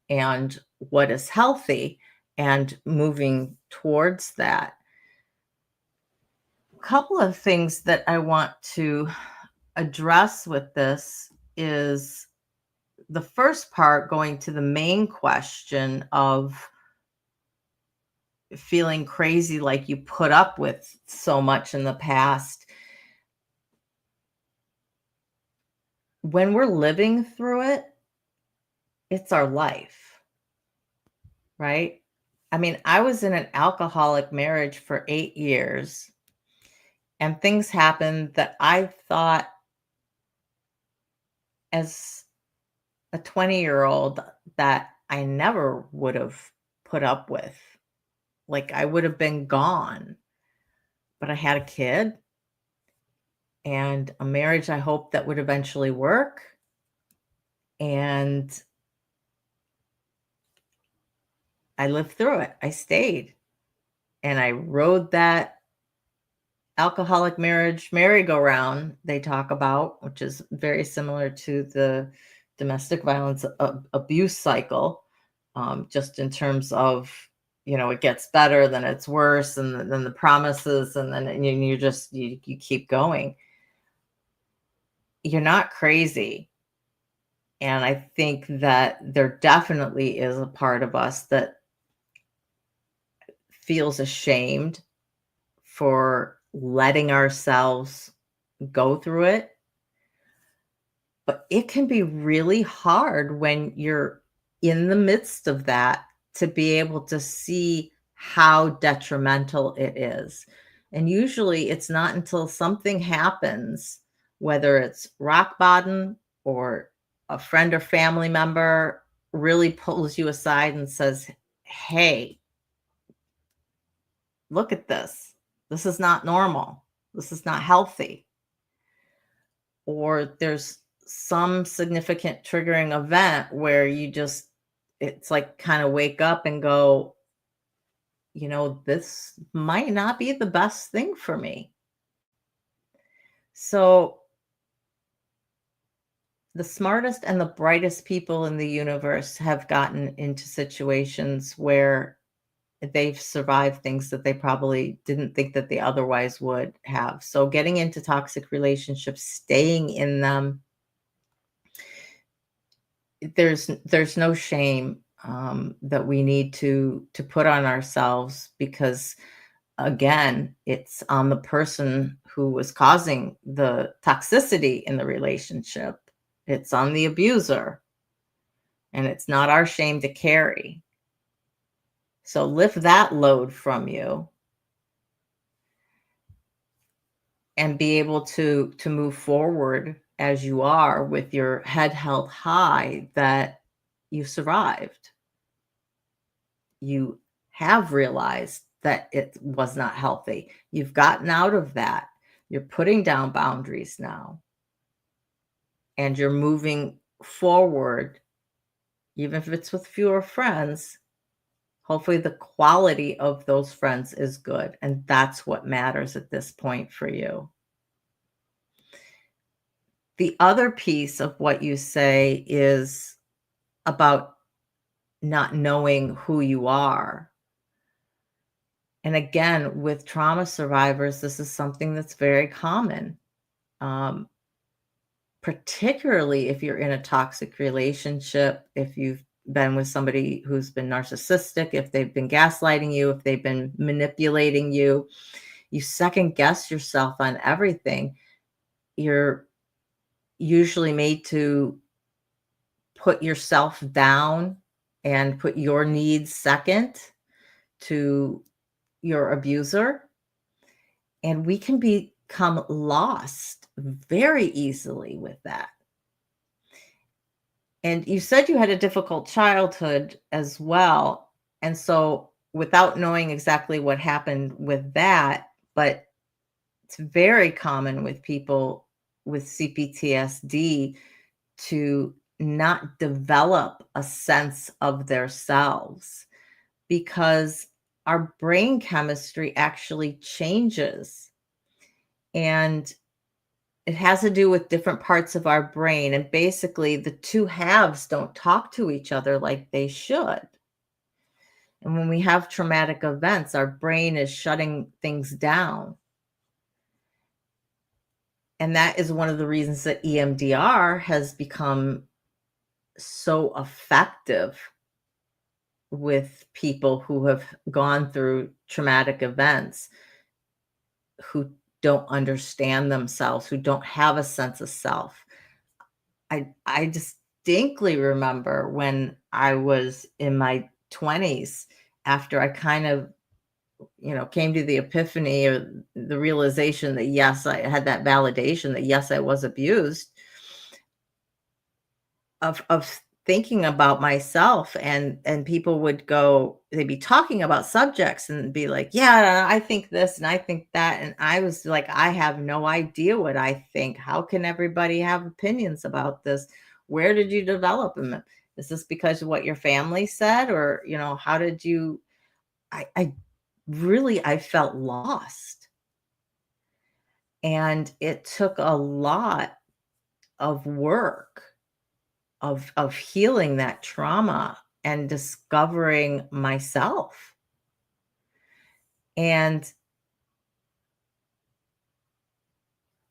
and what is healthy and moving towards that. A couple of things that I want to address with this is the first part, going to the main question of feeling crazy like you put up with so much in the past. When we're living through it, it's our life, right? I mean, I was in an alcoholic marriage for 8 years, and things happened that I thought as a 20-year-old that I never would have put up with. Like, I would have been gone. But I had a kid and a marriage I hoped that would eventually work. And I lived through it. I stayed. And I rode that alcoholic marriage merry-go-round they talk about, which is very similar to the domestic violence abuse cycle, just in terms of, it gets better, then it's worse, and then the promises, and then you keep going. you're not crazy. And I think that there definitely is a part of us that feels ashamed for letting ourselves go through it. But it can be really hard when you're in the midst of that to be able to see how detrimental it is. And usually it's not until something happens, whether it's rock bottom or a friend or family member really pulls you aside and says, "Hey, look at this. This is not normal. This is not healthy." Or there's some significant triggering event where you just, it's like kind of wake up and go, this might not be the best thing for me. So the smartest and the brightest people in the universe have gotten into situations where they've survived things that they probably didn't think that they otherwise would have. So getting into toxic relationships, staying in them, there's no shame that we need to put on ourselves, because again, it's on the person who was causing the toxicity in the relationship. It's on the abuser, and it's not our shame to carry. So lift that load from you and be able to move forward as you are, with your head held high, that you survived. You have realized that it was not healthy. You've gotten out of that. You're putting down boundaries now, and you're moving forward, even if it's with fewer friends. Hopefully the quality of those friends is good, and that's what matters at this point for you. The other piece of what you say is about not knowing who you are. And again, with trauma survivors, this is something that's very common, um, particularly if you're in a toxic relationship, if you've been with somebody who's been narcissistic, if they've been gaslighting you, if they've been manipulating you, you second guess yourself on everything. You're usually made to put yourself down and put your needs second to your abuser. And we can become lost very easily with that. And you said you had a difficult childhood as well. And so, without knowing exactly what happened with that, but it's very common with people with CPTSD to not develop a sense of their selves, because our brain chemistry actually changes, and it has to do with different parts of our brain. And basically, the two halves don't talk to each other like they should. And when we have traumatic events, our brain is shutting things down. And that is one of the reasons that EMDR has become so effective with people who have gone through traumatic events, who don't understand themselves, who don't have a sense of self. I distinctly remember when I was in my 20s, after I kind of, came to the epiphany, or the realization that yes, I had that validation that yes, I was abused, of thinking about myself, and people would go, they'd be talking about subjects and be like, yeah, I think this and I think that, and I was like, I have no idea what I think. How can everybody have opinions about this? Where did you develop them? Is this because of what your family said, or how did you? I really, I felt lost, and it took a lot of work of healing that trauma and discovering myself. And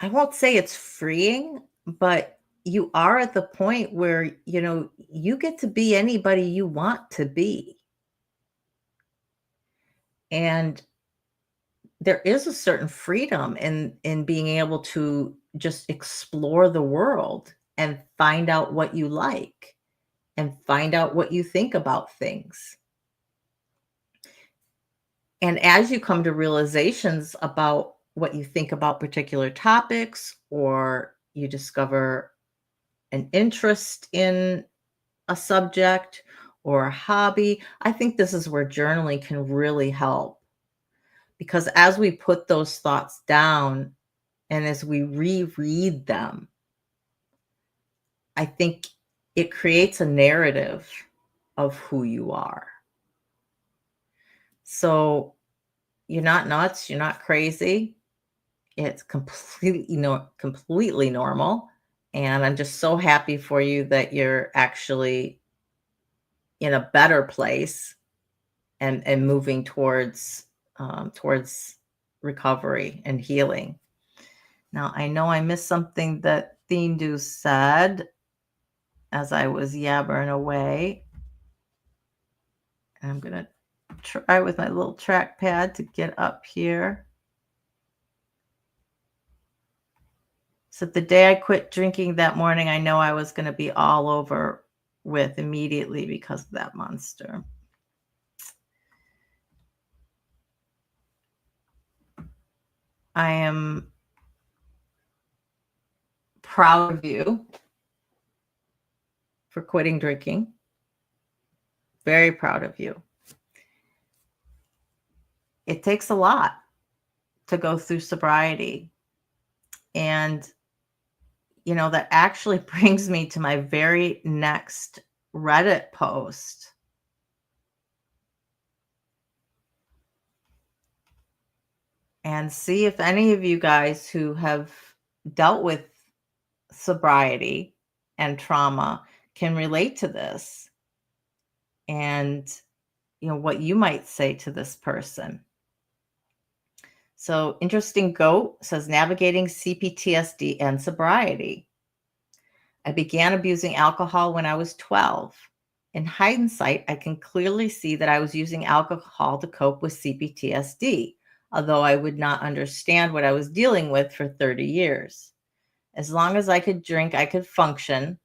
I won't say it's freeing, but you are at the point where, you get to be anybody you want to be. And there is a certain freedom in being able to just explore the world and find out what you like and find out what you think about things. And as you come to realizations about what you think about particular topics, or you discover an interest in a subject or a hobby, I think this is where journaling can really help. Because as we put those thoughts down and as we reread them, I think it creates a narrative of who you are. So you're not nuts, you're not crazy. It's completely normal. And I'm just so happy for you that you're actually in a better place and moving towards recovery and healing. Now, I know I missed something that Thindu said as I was yabbering away. I'm going to try with my little trackpad to get up here. So the day I quit drinking that morning, I know I was going to be all over with immediately because of that monster. I am proud of you for quitting drinking. Very proud of you. It takes a lot to go through sobriety. And, that actually brings me to my very next Reddit post. And see if any of you guys who have dealt with sobriety and trauma can relate to this, and what you might say to this person. So Interesting Goat says, navigating CPTSD and sobriety. I began abusing alcohol when I was 12. In hindsight, I can clearly see that I was using alcohol to cope with CPTSD, although I would not understand what I was dealing with for 30 years. As long as I could drink, I could function,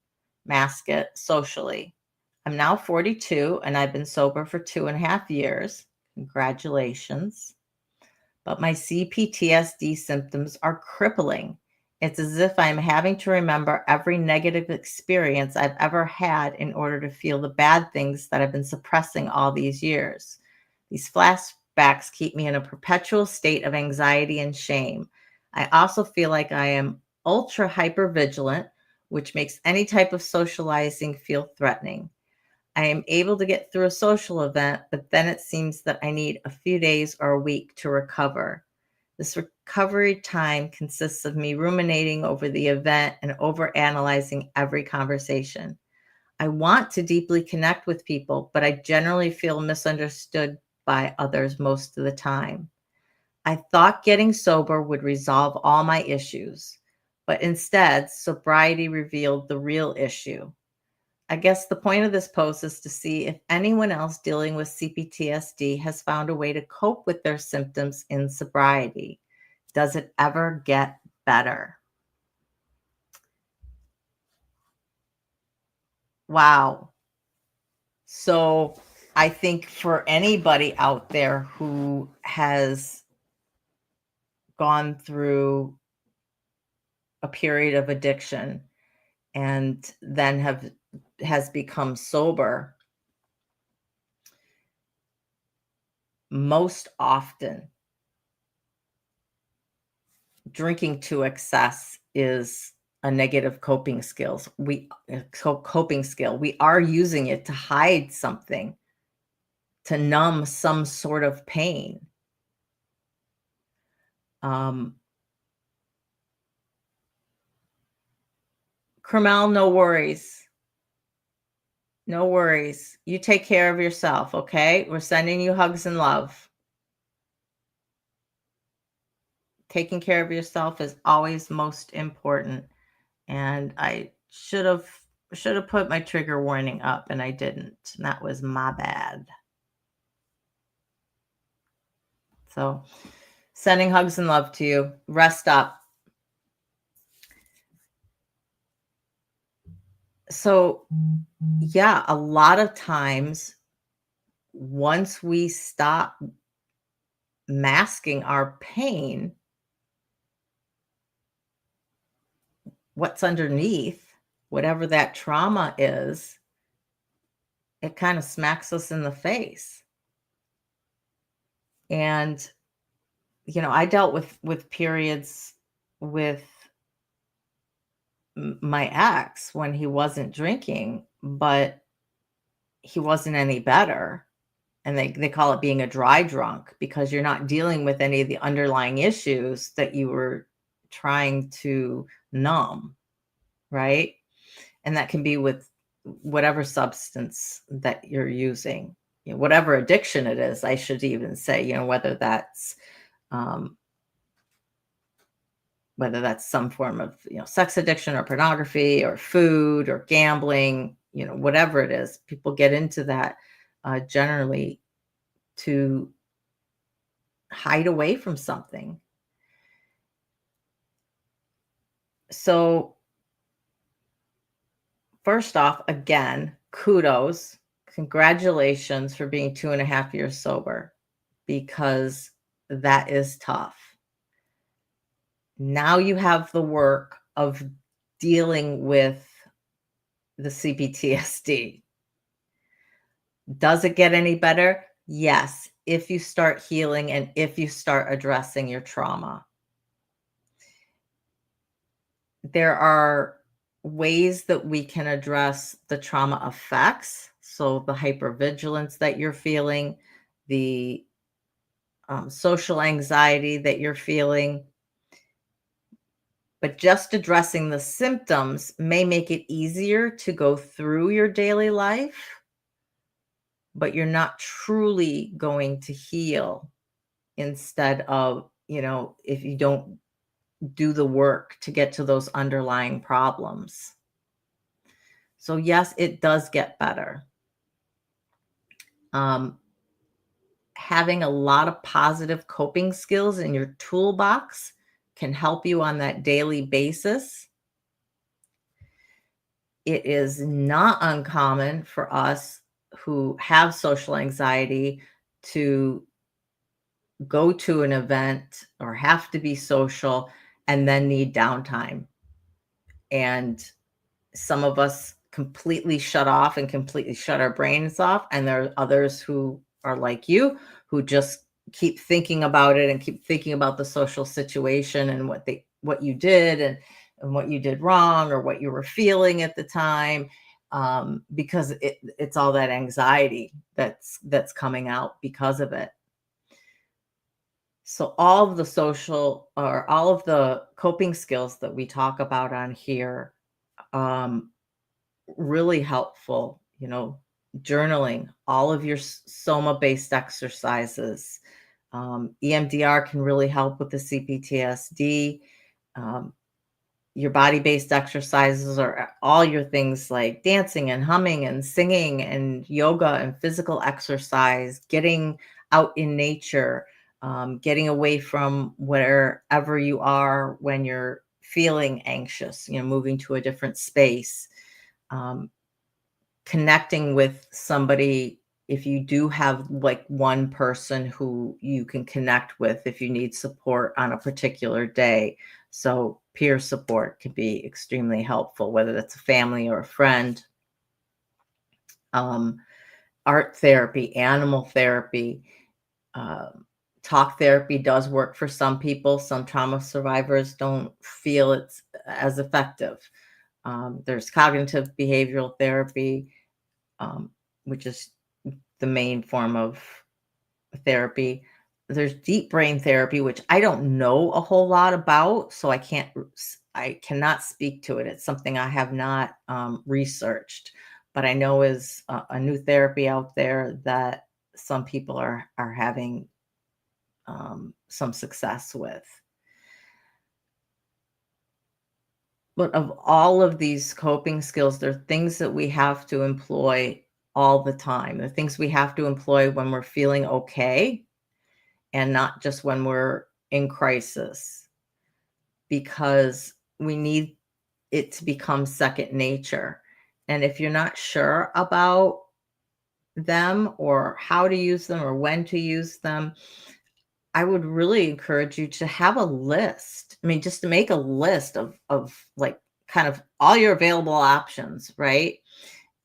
mask it socially. I'm now 42 and I've been sober for 2.5 years. Congratulations. But my CPTSD symptoms are crippling. It's as if I'm having to remember every negative experience I've ever had in order to feel the bad things that I've been suppressing all these years. These flashbacks keep me in a perpetual state of anxiety and shame. I also feel like I am ultra hyper vigilant, which makes any type of socializing feel threatening. I am able to get through a social event, but then it seems that I need a few days or a week to recover. This recovery time consists of me ruminating over the event and overanalyzing every conversation. I want to deeply connect with people, but I generally feel misunderstood by others most of the time. I thought getting sober would resolve all my issues, but instead, sobriety revealed the real issue. I guess the point of this post is to see if anyone else dealing with CPTSD has found a way to cope with their symptoms in sobriety. Does it ever get better? Wow. So I think for anybody out there who has gone through a period of addiction and then has become sober, most often drinking to excess is a negative coping skill. We are using it to hide something, to numb some sort of pain. Carmel, no worries. No worries. You take care of yourself, okay? We're sending you hugs and love. Taking care of yourself is always most important. And I should have put my trigger warning up, and I didn't. And that was my bad. So, sending hugs and love to you. Rest up. So, yeah, a lot of times once we stop masking our pain, what's underneath, whatever that trauma is, it kind of smacks us in the face. And I dealt with periods with my ex when he wasn't drinking, but he wasn't any better. And they call it being a dry drunk because you're not dealing with any of the underlying issues that you were trying to numb, right? And that can be with whatever substance that you're using, whatever addiction it is, I should even say, um, whether that's some form of, sex addiction or pornography or food or gambling, whatever it is, people get into that generally to hide away from something. So, first off, again, kudos, congratulations for being 2.5 years sober because that is tough. Now you have the work of dealing with the CPTSD. Does it get any better? Yes, if you start healing and if you start addressing your trauma. There are ways that we can address the trauma effects. So the hypervigilance that you're feeling, the social anxiety that you're feeling, but just addressing the symptoms may make it easier to go through your daily life, but you're not truly going to heal instead of, if you don't do the work to get to those underlying problems. So yes, it does get better. Having a lot of positive coping skills in your toolbox can help you on that daily basis. It is not uncommon for us who have social anxiety to go to an event or have to be social and then need downtime. And some of us completely shut off and completely shut our brains off. And there are others who are like you, who just keep thinking about it and keep thinking about the social situation and what you did and what you did wrong or what you were feeling at the time. Because it's all that anxiety that's coming out because of it. So all of the coping skills that we talk about on here, really helpful, journaling, all of your soma-based exercises. EMDR can really help with the CPTSD. Your body-based exercises are all your things like dancing and humming and singing and yoga and physical exercise, getting out in nature, getting away from wherever you are when you're feeling anxious, moving to a different space, connecting with somebody. If you do have like one person who you can connect with if you need support on a particular day. So peer support can be extremely helpful, whether that's a family or a friend. Art therapy, animal therapy, talk therapy does work for some people. Some trauma survivors don't feel it's as effective. There's cognitive behavioral therapy, which is the main form of therapy. There's deep brain therapy, which I don't know a whole lot about, so I cannot speak to it. It's something I have not researched, but I know is a new therapy out there that some people are having some success with. But of all of these coping skills, they're things that we have to employ all the time. They're things we have to employ when we're feeling okay and not just when we're in crisis, because we need it to become second nature. And if you're not sure about them or how to use them or when to use them, I would really encourage you to have a list. I mean, just to make a list of like kind of all your available options, right?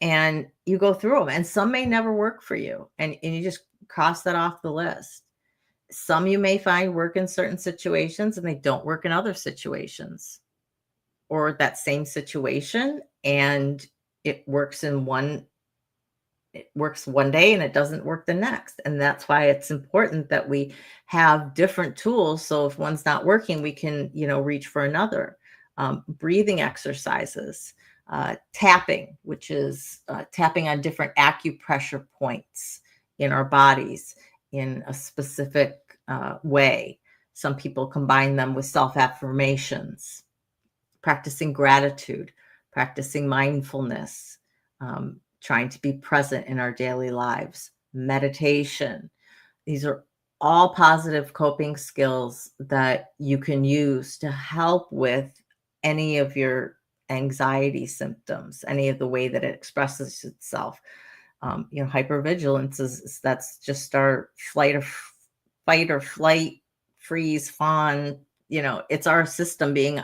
And you go through them, and some may never work for you, and you just cross that off the list. Some you may find work in certain situations and they don't work in other situations, or that same situation and it works one day and it doesn't work the next. And that's why it's important that we have different tools. So if one's not working, we can, reach for another. Breathing exercises, tapping, which is tapping on different acupressure points in our bodies in a specific way. Some people combine them with self affirmations, practicing gratitude, practicing mindfulness, trying to be present in our daily lives, meditation. These are all positive coping skills that you can use to help with any of your anxiety symptoms, any of the way that it expresses itself. Hypervigilance that's just our fight or flight, freeze, fawn. It's our system being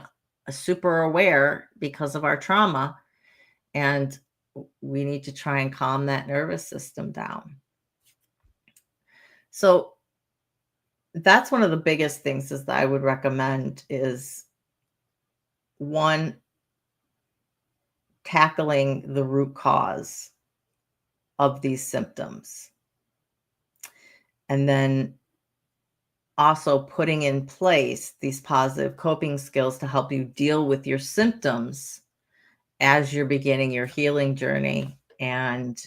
super aware because of our trauma, and we need to try and calm that nervous system down. So that's one of the biggest things is that I would recommend is, one, tackling the root cause of these symptoms, and then also putting in place these positive coping skills to help you deal with your symptoms as you're beginning your healing journey and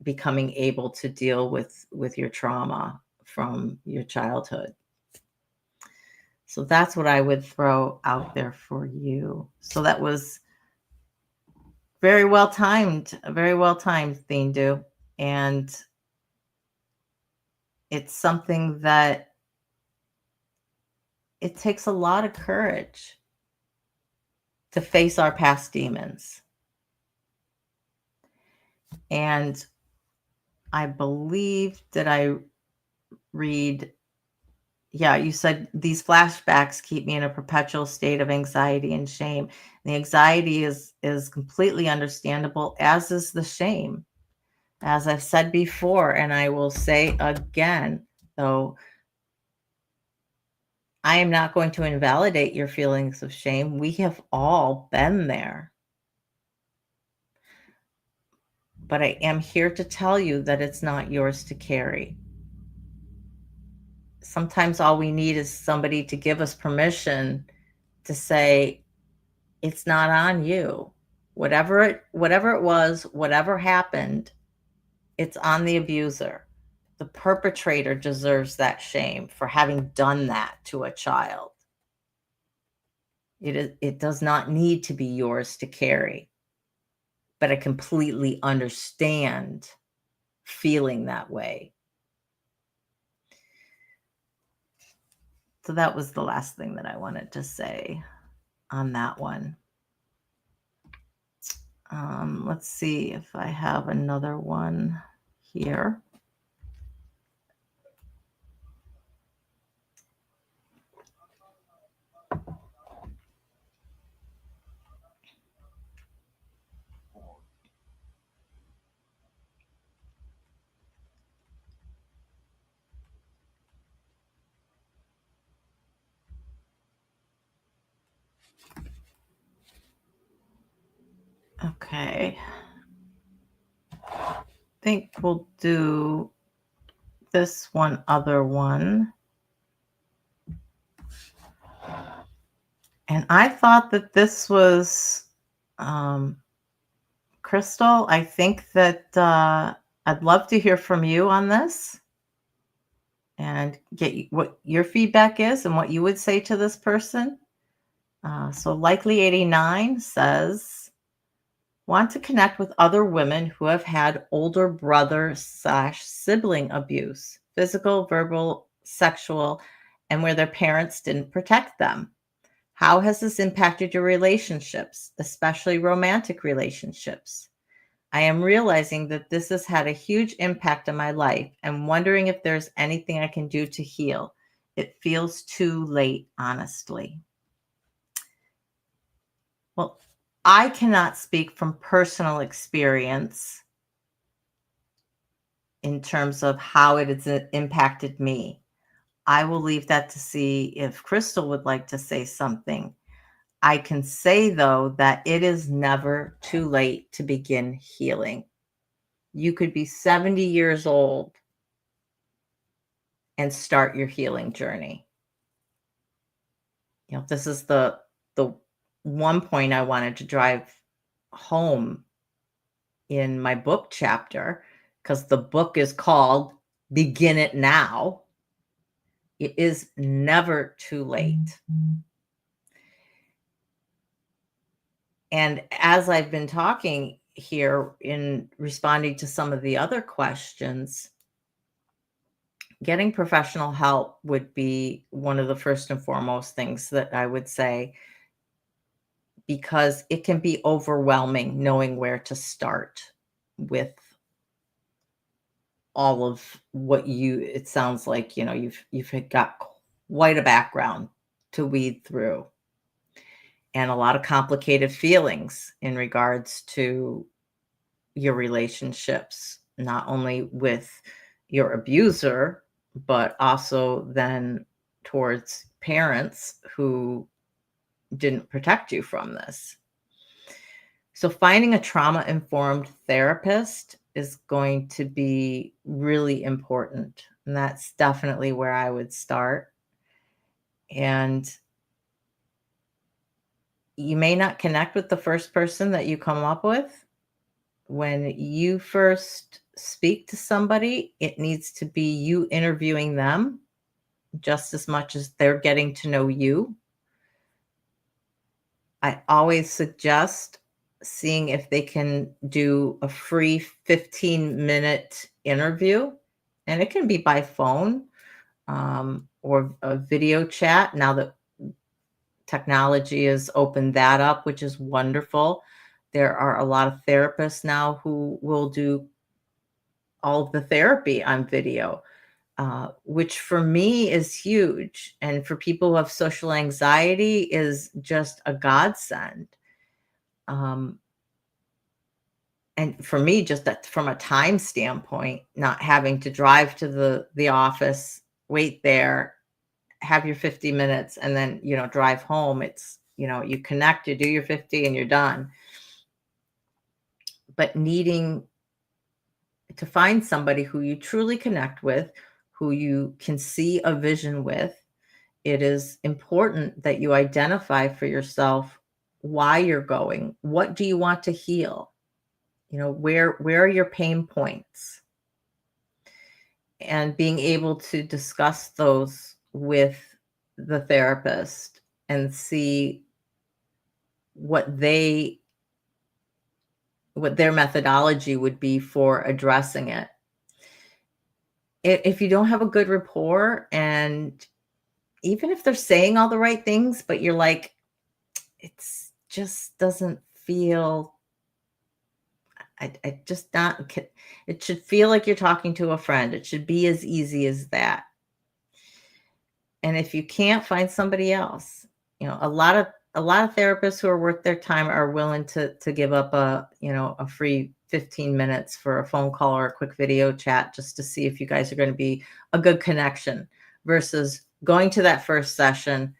becoming able to deal with your trauma from your childhood. So that's what I would throw out there for you. So that was very well timed, Thindu. And it's something that it takes a lot of courage to face our past demons. And I believe that I read, yeah, you said these flashbacks keep me in a perpetual state of anxiety and shame. The anxiety is completely understandable, as is the shame. As I've said before, and I will say again, though, I am not going to invalidate your feelings of shame. We have all been there. But I am here to tell you that it's not yours to carry. Sometimes all we need is somebody to give us permission to say, it's not on you. Whatever it was, whatever happened, it's on the abuser. The perpetrator deserves that shame for having done that to a child. It does not need to be yours to carry. But I completely understand feeling that way. So that was the last thing that I wanted to say on that one. Let's see if I have another one here. Okay. I think we'll do this other one. And I thought that this was Crystal. I think that I'd love to hear from you on this and get what your feedback is and what you would say to this person. So Likely 89 says, want to connect with other women who have had older brother / sibling abuse, physical, verbal, sexual, and where their parents didn't protect them. How has this impacted your relationships, especially romantic relationships? I am realizing that this has had a huge impact on my life and wondering if there's anything I can do to heal. It feels too late, honestly. Well, I cannot speak from personal experience in terms of how it has impacted me. I will leave that to see if Crystal would like to say something. I can say, though, that it is never too late to begin healing. You could be 70 years old and start your healing journey. This is the one point I wanted to drive home in my book chapter, because the book is called Begin It Now. It is never too late. And as I've been talking here in responding to some of the other questions, getting professional help would be one of the first and foremost things that I would say, because it can be overwhelming knowing where to start with all of what it sounds like, you've got quite a background to weed through, and a lot of complicated feelings in regards to your relationships, not only with your abuser, but also then towards parents who didn't protect you from this. So finding a trauma-informed therapist is going to be really important. And that's definitely where I would start. And you may not connect with the first person that you come up with. When you first speak to somebody, it needs to be you interviewing them just as much as they're getting to know you. I always suggest seeing if they can do a free 15-minute interview, and it can be by phone or a video chat. Now that technology has opened that up, which is wonderful. There are a lot of therapists now who will do all of the therapy on video, which for me is huge. And for people who have social anxiety is just a godsend. And for me, just that from a time standpoint, not having to drive to the office, wait there, have your 50 minutes, and then, drive home. It's, you connect, you do your 50 and you're done. But needing to find somebody who you truly connect with, who you can see a vision with, it is important that you identify for yourself why you're going. What do you want to heal? Where are your pain points? And being able to discuss those with the therapist and see what their methodology would be for addressing it. If you don't have a good rapport, and even if they're saying all the right things, but you're like, it's just doesn't feel, I just not, it should feel like you're talking to a friend. It should be as easy as that. And if you can't, find somebody else. A lot of therapists who are worth their time are willing to give up a free 15 minutes for a phone call or a quick video chat, just to see if you guys are going to be a good connection, versus going to that first session,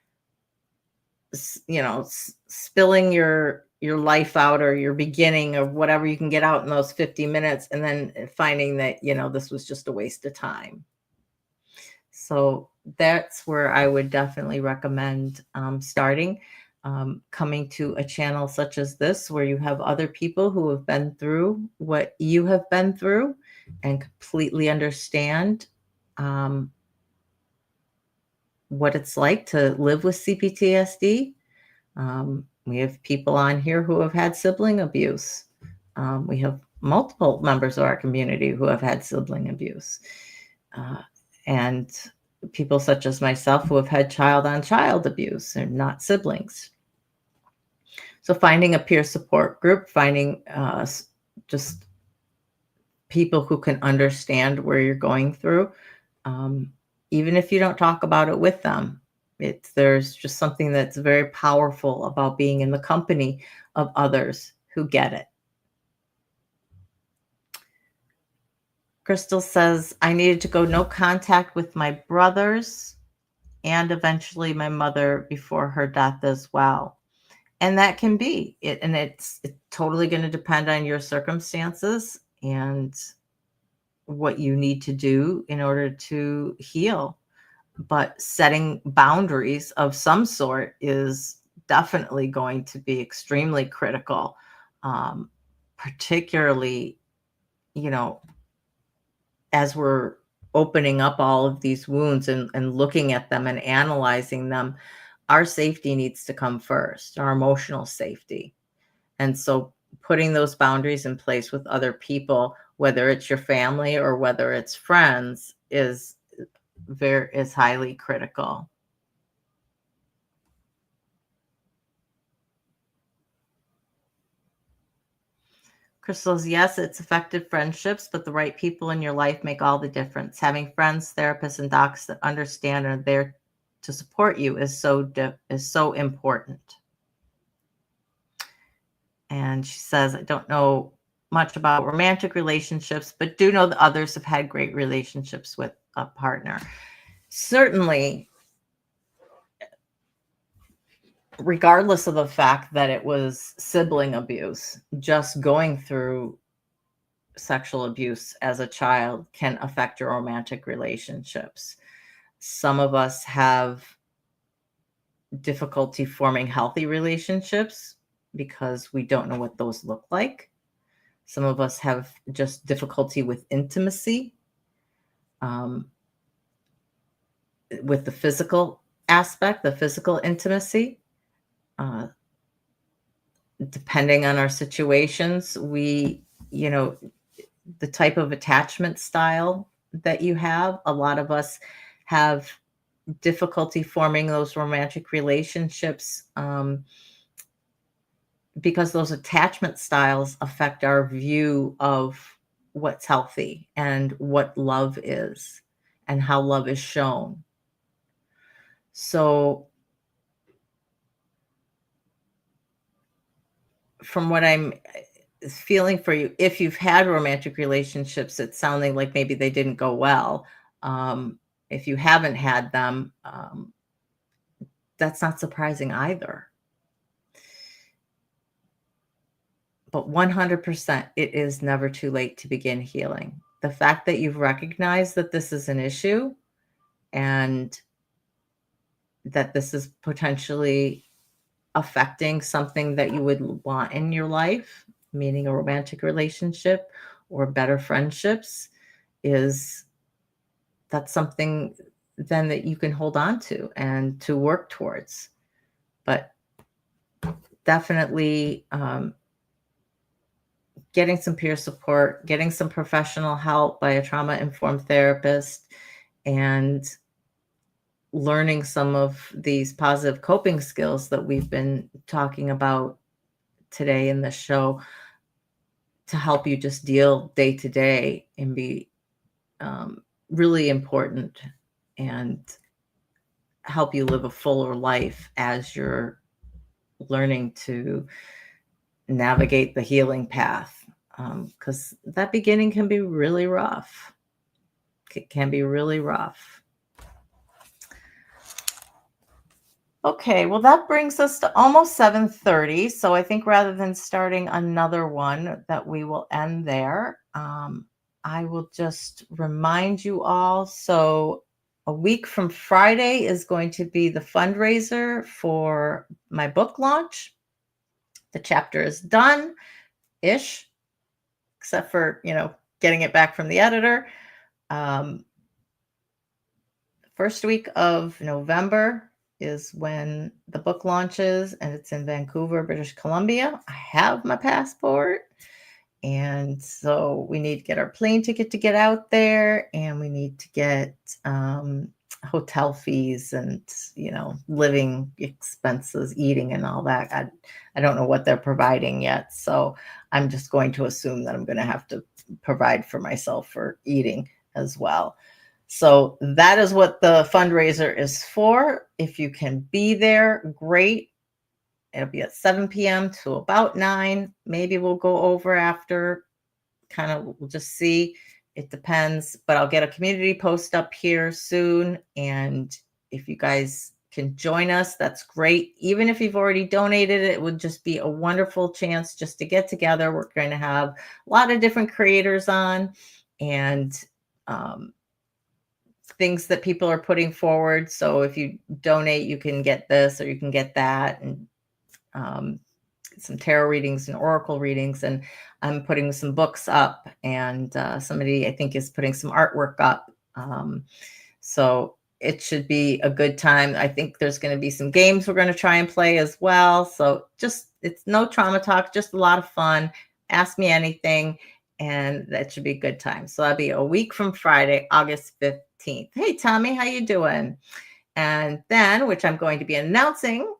spilling your life out, or your beginning of whatever you can get out in those 50 minutes, and then finding that, this was just a waste of time. So that's where I would definitely recommend starting, coming to a channel such as this, where you have other people who have been through what you have been through and completely understand what it's like to live with CPTSD, We have people on here who have had sibling abuse. We have multiple members of our community who have had sibling abuse. And people such as myself who have had child-on-child abuse and not siblings. So finding a peer support group, finding just people who can understand where you're going through, even if you don't talk about it with them. There's just something that's very powerful about being in the company of others who get it. Crystal says, I needed to go no contact with my brothers and eventually my mother before her death as well. And that can be it. And it's totally going to depend on your circumstances and what you need to do in order to heal. But setting boundaries of some sort is definitely going to be extremely critical, particularly, as we're opening up all of these wounds and looking at them and analyzing them. Our safety needs to come first, our emotional safety. And so putting those boundaries in place with other people, whether it's your family or whether it's friends, is highly critical. Crystal's, yes, it's affected friendships, but the right people in your life make all the difference. Having friends, therapists, and docs that understand and are there to support you is so important. And she says, I don't know much about romantic relationships, but do know that others have had great relationships with a partner. Certainly, regardless of the fact that it was sibling abuse, just going through sexual abuse as a child can affect your romantic relationships. Some of us have difficulty forming healthy relationships because we don't know what those look like. Some of us have just difficulty with intimacy, with the physical aspect, the physical intimacy. Depending on our situations, the type of attachment style that you have, a lot of us have difficulty forming those romantic relationships because those attachment styles affect our view of what's healthy and what love is and how love is shown. So from what I'm feeling for you, if you've had romantic relationships, it's sounding like maybe they didn't go well. If you haven't had them, that's not surprising either. But 100%, it is never too late to begin healing. The fact that you've recognized that this is an issue and that this is potentially affecting something that you would want in your life, meaning a romantic relationship or better friendships, that's something then that you can hold on to and to work towards. But definitely getting some peer support, getting some professional help by a trauma-informed therapist, and learning some of these positive coping skills that we've been talking about today in the show to help you just deal day to day and be really important and help you live a fuller life as you're learning to navigate the healing path, because that beginning can be really rough. It can be really rough. Okay, well, that brings us to almost 7:30. So I think rather than starting another one, that we will end there. I will just remind you all. So a week from Friday is going to be the fundraiser for my book launch. The chapter is done-ish, except for, getting it back from the editor. First week of November is when the book launches, and it's in Vancouver, British Columbia. I have my passport. And so we need to get our plane ticket to get out there, and we need to get hotel fees and, living expenses, eating and all that. I don't know what they're providing yet. So I'm just going to assume that I'm going to have to provide for myself for eating as well. So that is what the fundraiser is for. If you can be there, great. It'll be at 7 p.m. to about 9. Maybe we'll go over after. We'll just see. It depends. But I'll get a community post up here soon. And if you guys can join us, that's great. Even if you've already donated, it would just be a wonderful chance just to get together. We're going to have a lot of different creators on, and things that people are putting forward. So if you donate, you can get this or you can get that. And some tarot readings and oracle readings, and I'm putting some books up, and somebody I think is putting some artwork up. So it should be a good time. I think there's going to be some games we're going to try and play as well. So it's no trauma talk, just a lot of fun. Ask me anything, and that should be a good time. So that'll be a week from Friday, August 15th. Hey, Tommy, how you doing? And then, which I'm going to be announcing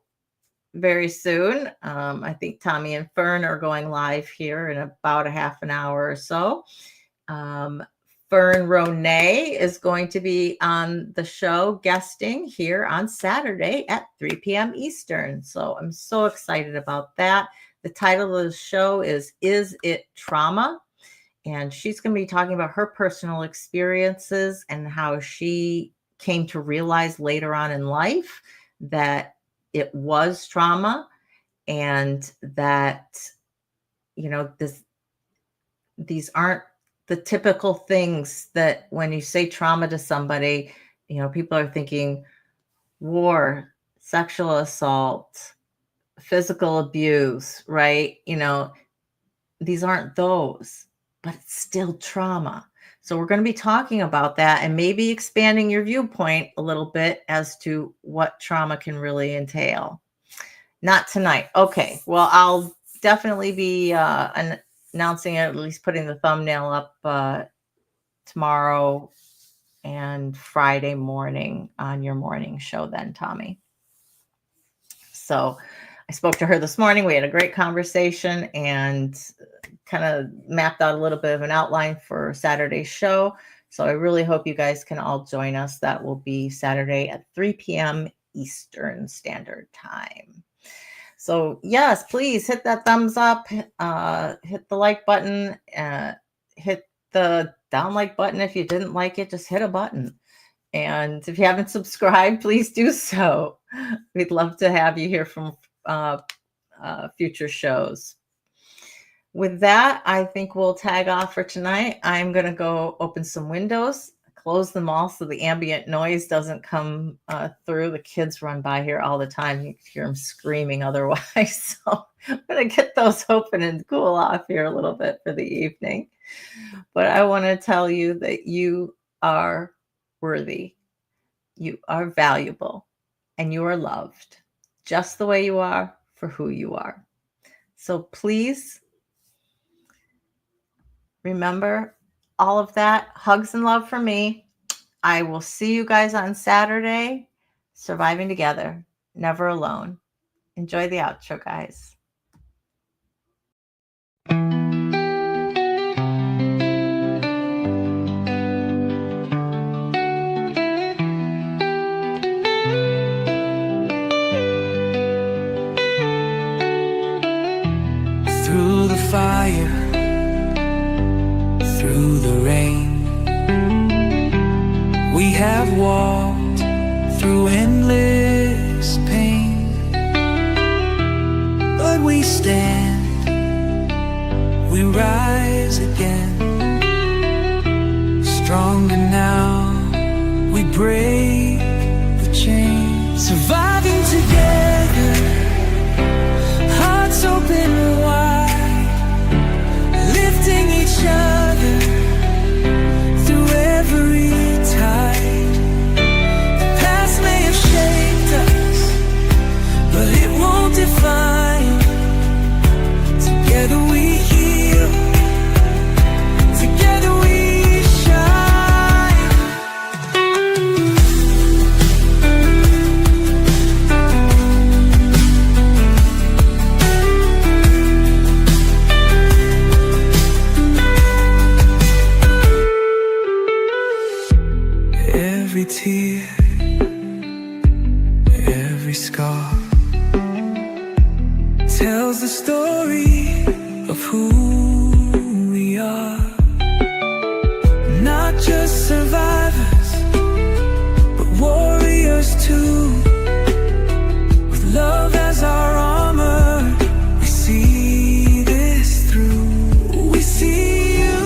very soon. I think Tommy and Fern are going live here in about a half an hour or so. Fern Ronay is going to be on the show guesting here on Saturday at 3 p.m. Eastern. So I'm so excited about that. The title of the show is It Trauma? And she's going to be talking about her personal experiences and how she came to realize later on in life that it was trauma, and that, these aren't the typical things that when you say trauma to somebody, people are thinking war, sexual assault, physical abuse, right? These aren't those, but it's still trauma. So we're going to be talking about that and maybe expanding your viewpoint a little bit as to what trauma can really entail. Not tonight. Okay. Well, I'll definitely be announcing it, at least putting the thumbnail up tomorrow and Friday morning on your morning show then, Tommy. So I spoke to her this morning. We had a great conversation and kind of mapped out a little bit of an outline for Saturday's show. So I really hope you guys can all join us. That will be Saturday at 3 p.m. Eastern Standard Time. So yes, please hit that thumbs up, hit the like button, hit the down like button. If you didn't like it, just hit a button. And if you haven't subscribed, please do so. We'd love to have you here from future shows. With that, I think we'll tag off for tonight. I'm going to go open some windows, close them all so the ambient noise doesn't come through. The kids run by here all the time. You can hear them screaming otherwise. So I'm going to get those open and cool off here a little bit for the evening. But I want to tell you that you are worthy. You are valuable, and you are loved just the way you are for who you are. So please remember all of that. Hugs and love from me. I will see you guys on Saturday. Surviving together, never alone. Enjoy the outro, guys. Through the fire, through the rain, we have walked through endless pain, but we stand, we rise again, stronger now, we break the chain, surviving together, hearts open wide, lifting each other through every tide. The past may have shaped us, story of who we are. Not just survivors, but warriors too. With love as our armor, we see this through. We see you,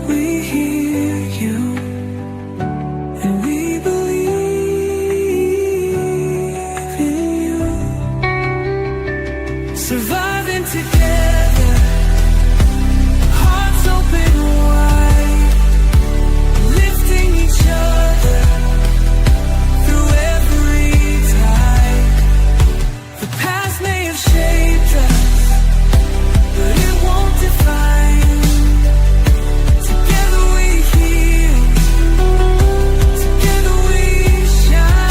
we hear you, and we believe in you. Surviving together, hearts open wide, lifting each other through every tide. The past may have shaped us, but it won't define. Together we heal, together we shine.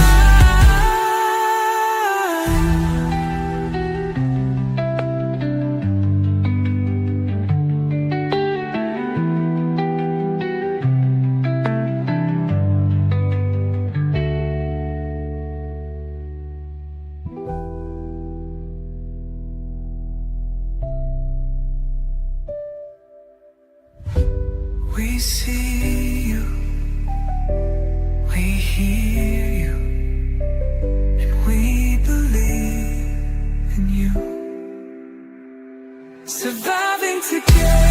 We see you, we hear you, and we believe in you. Surviving together.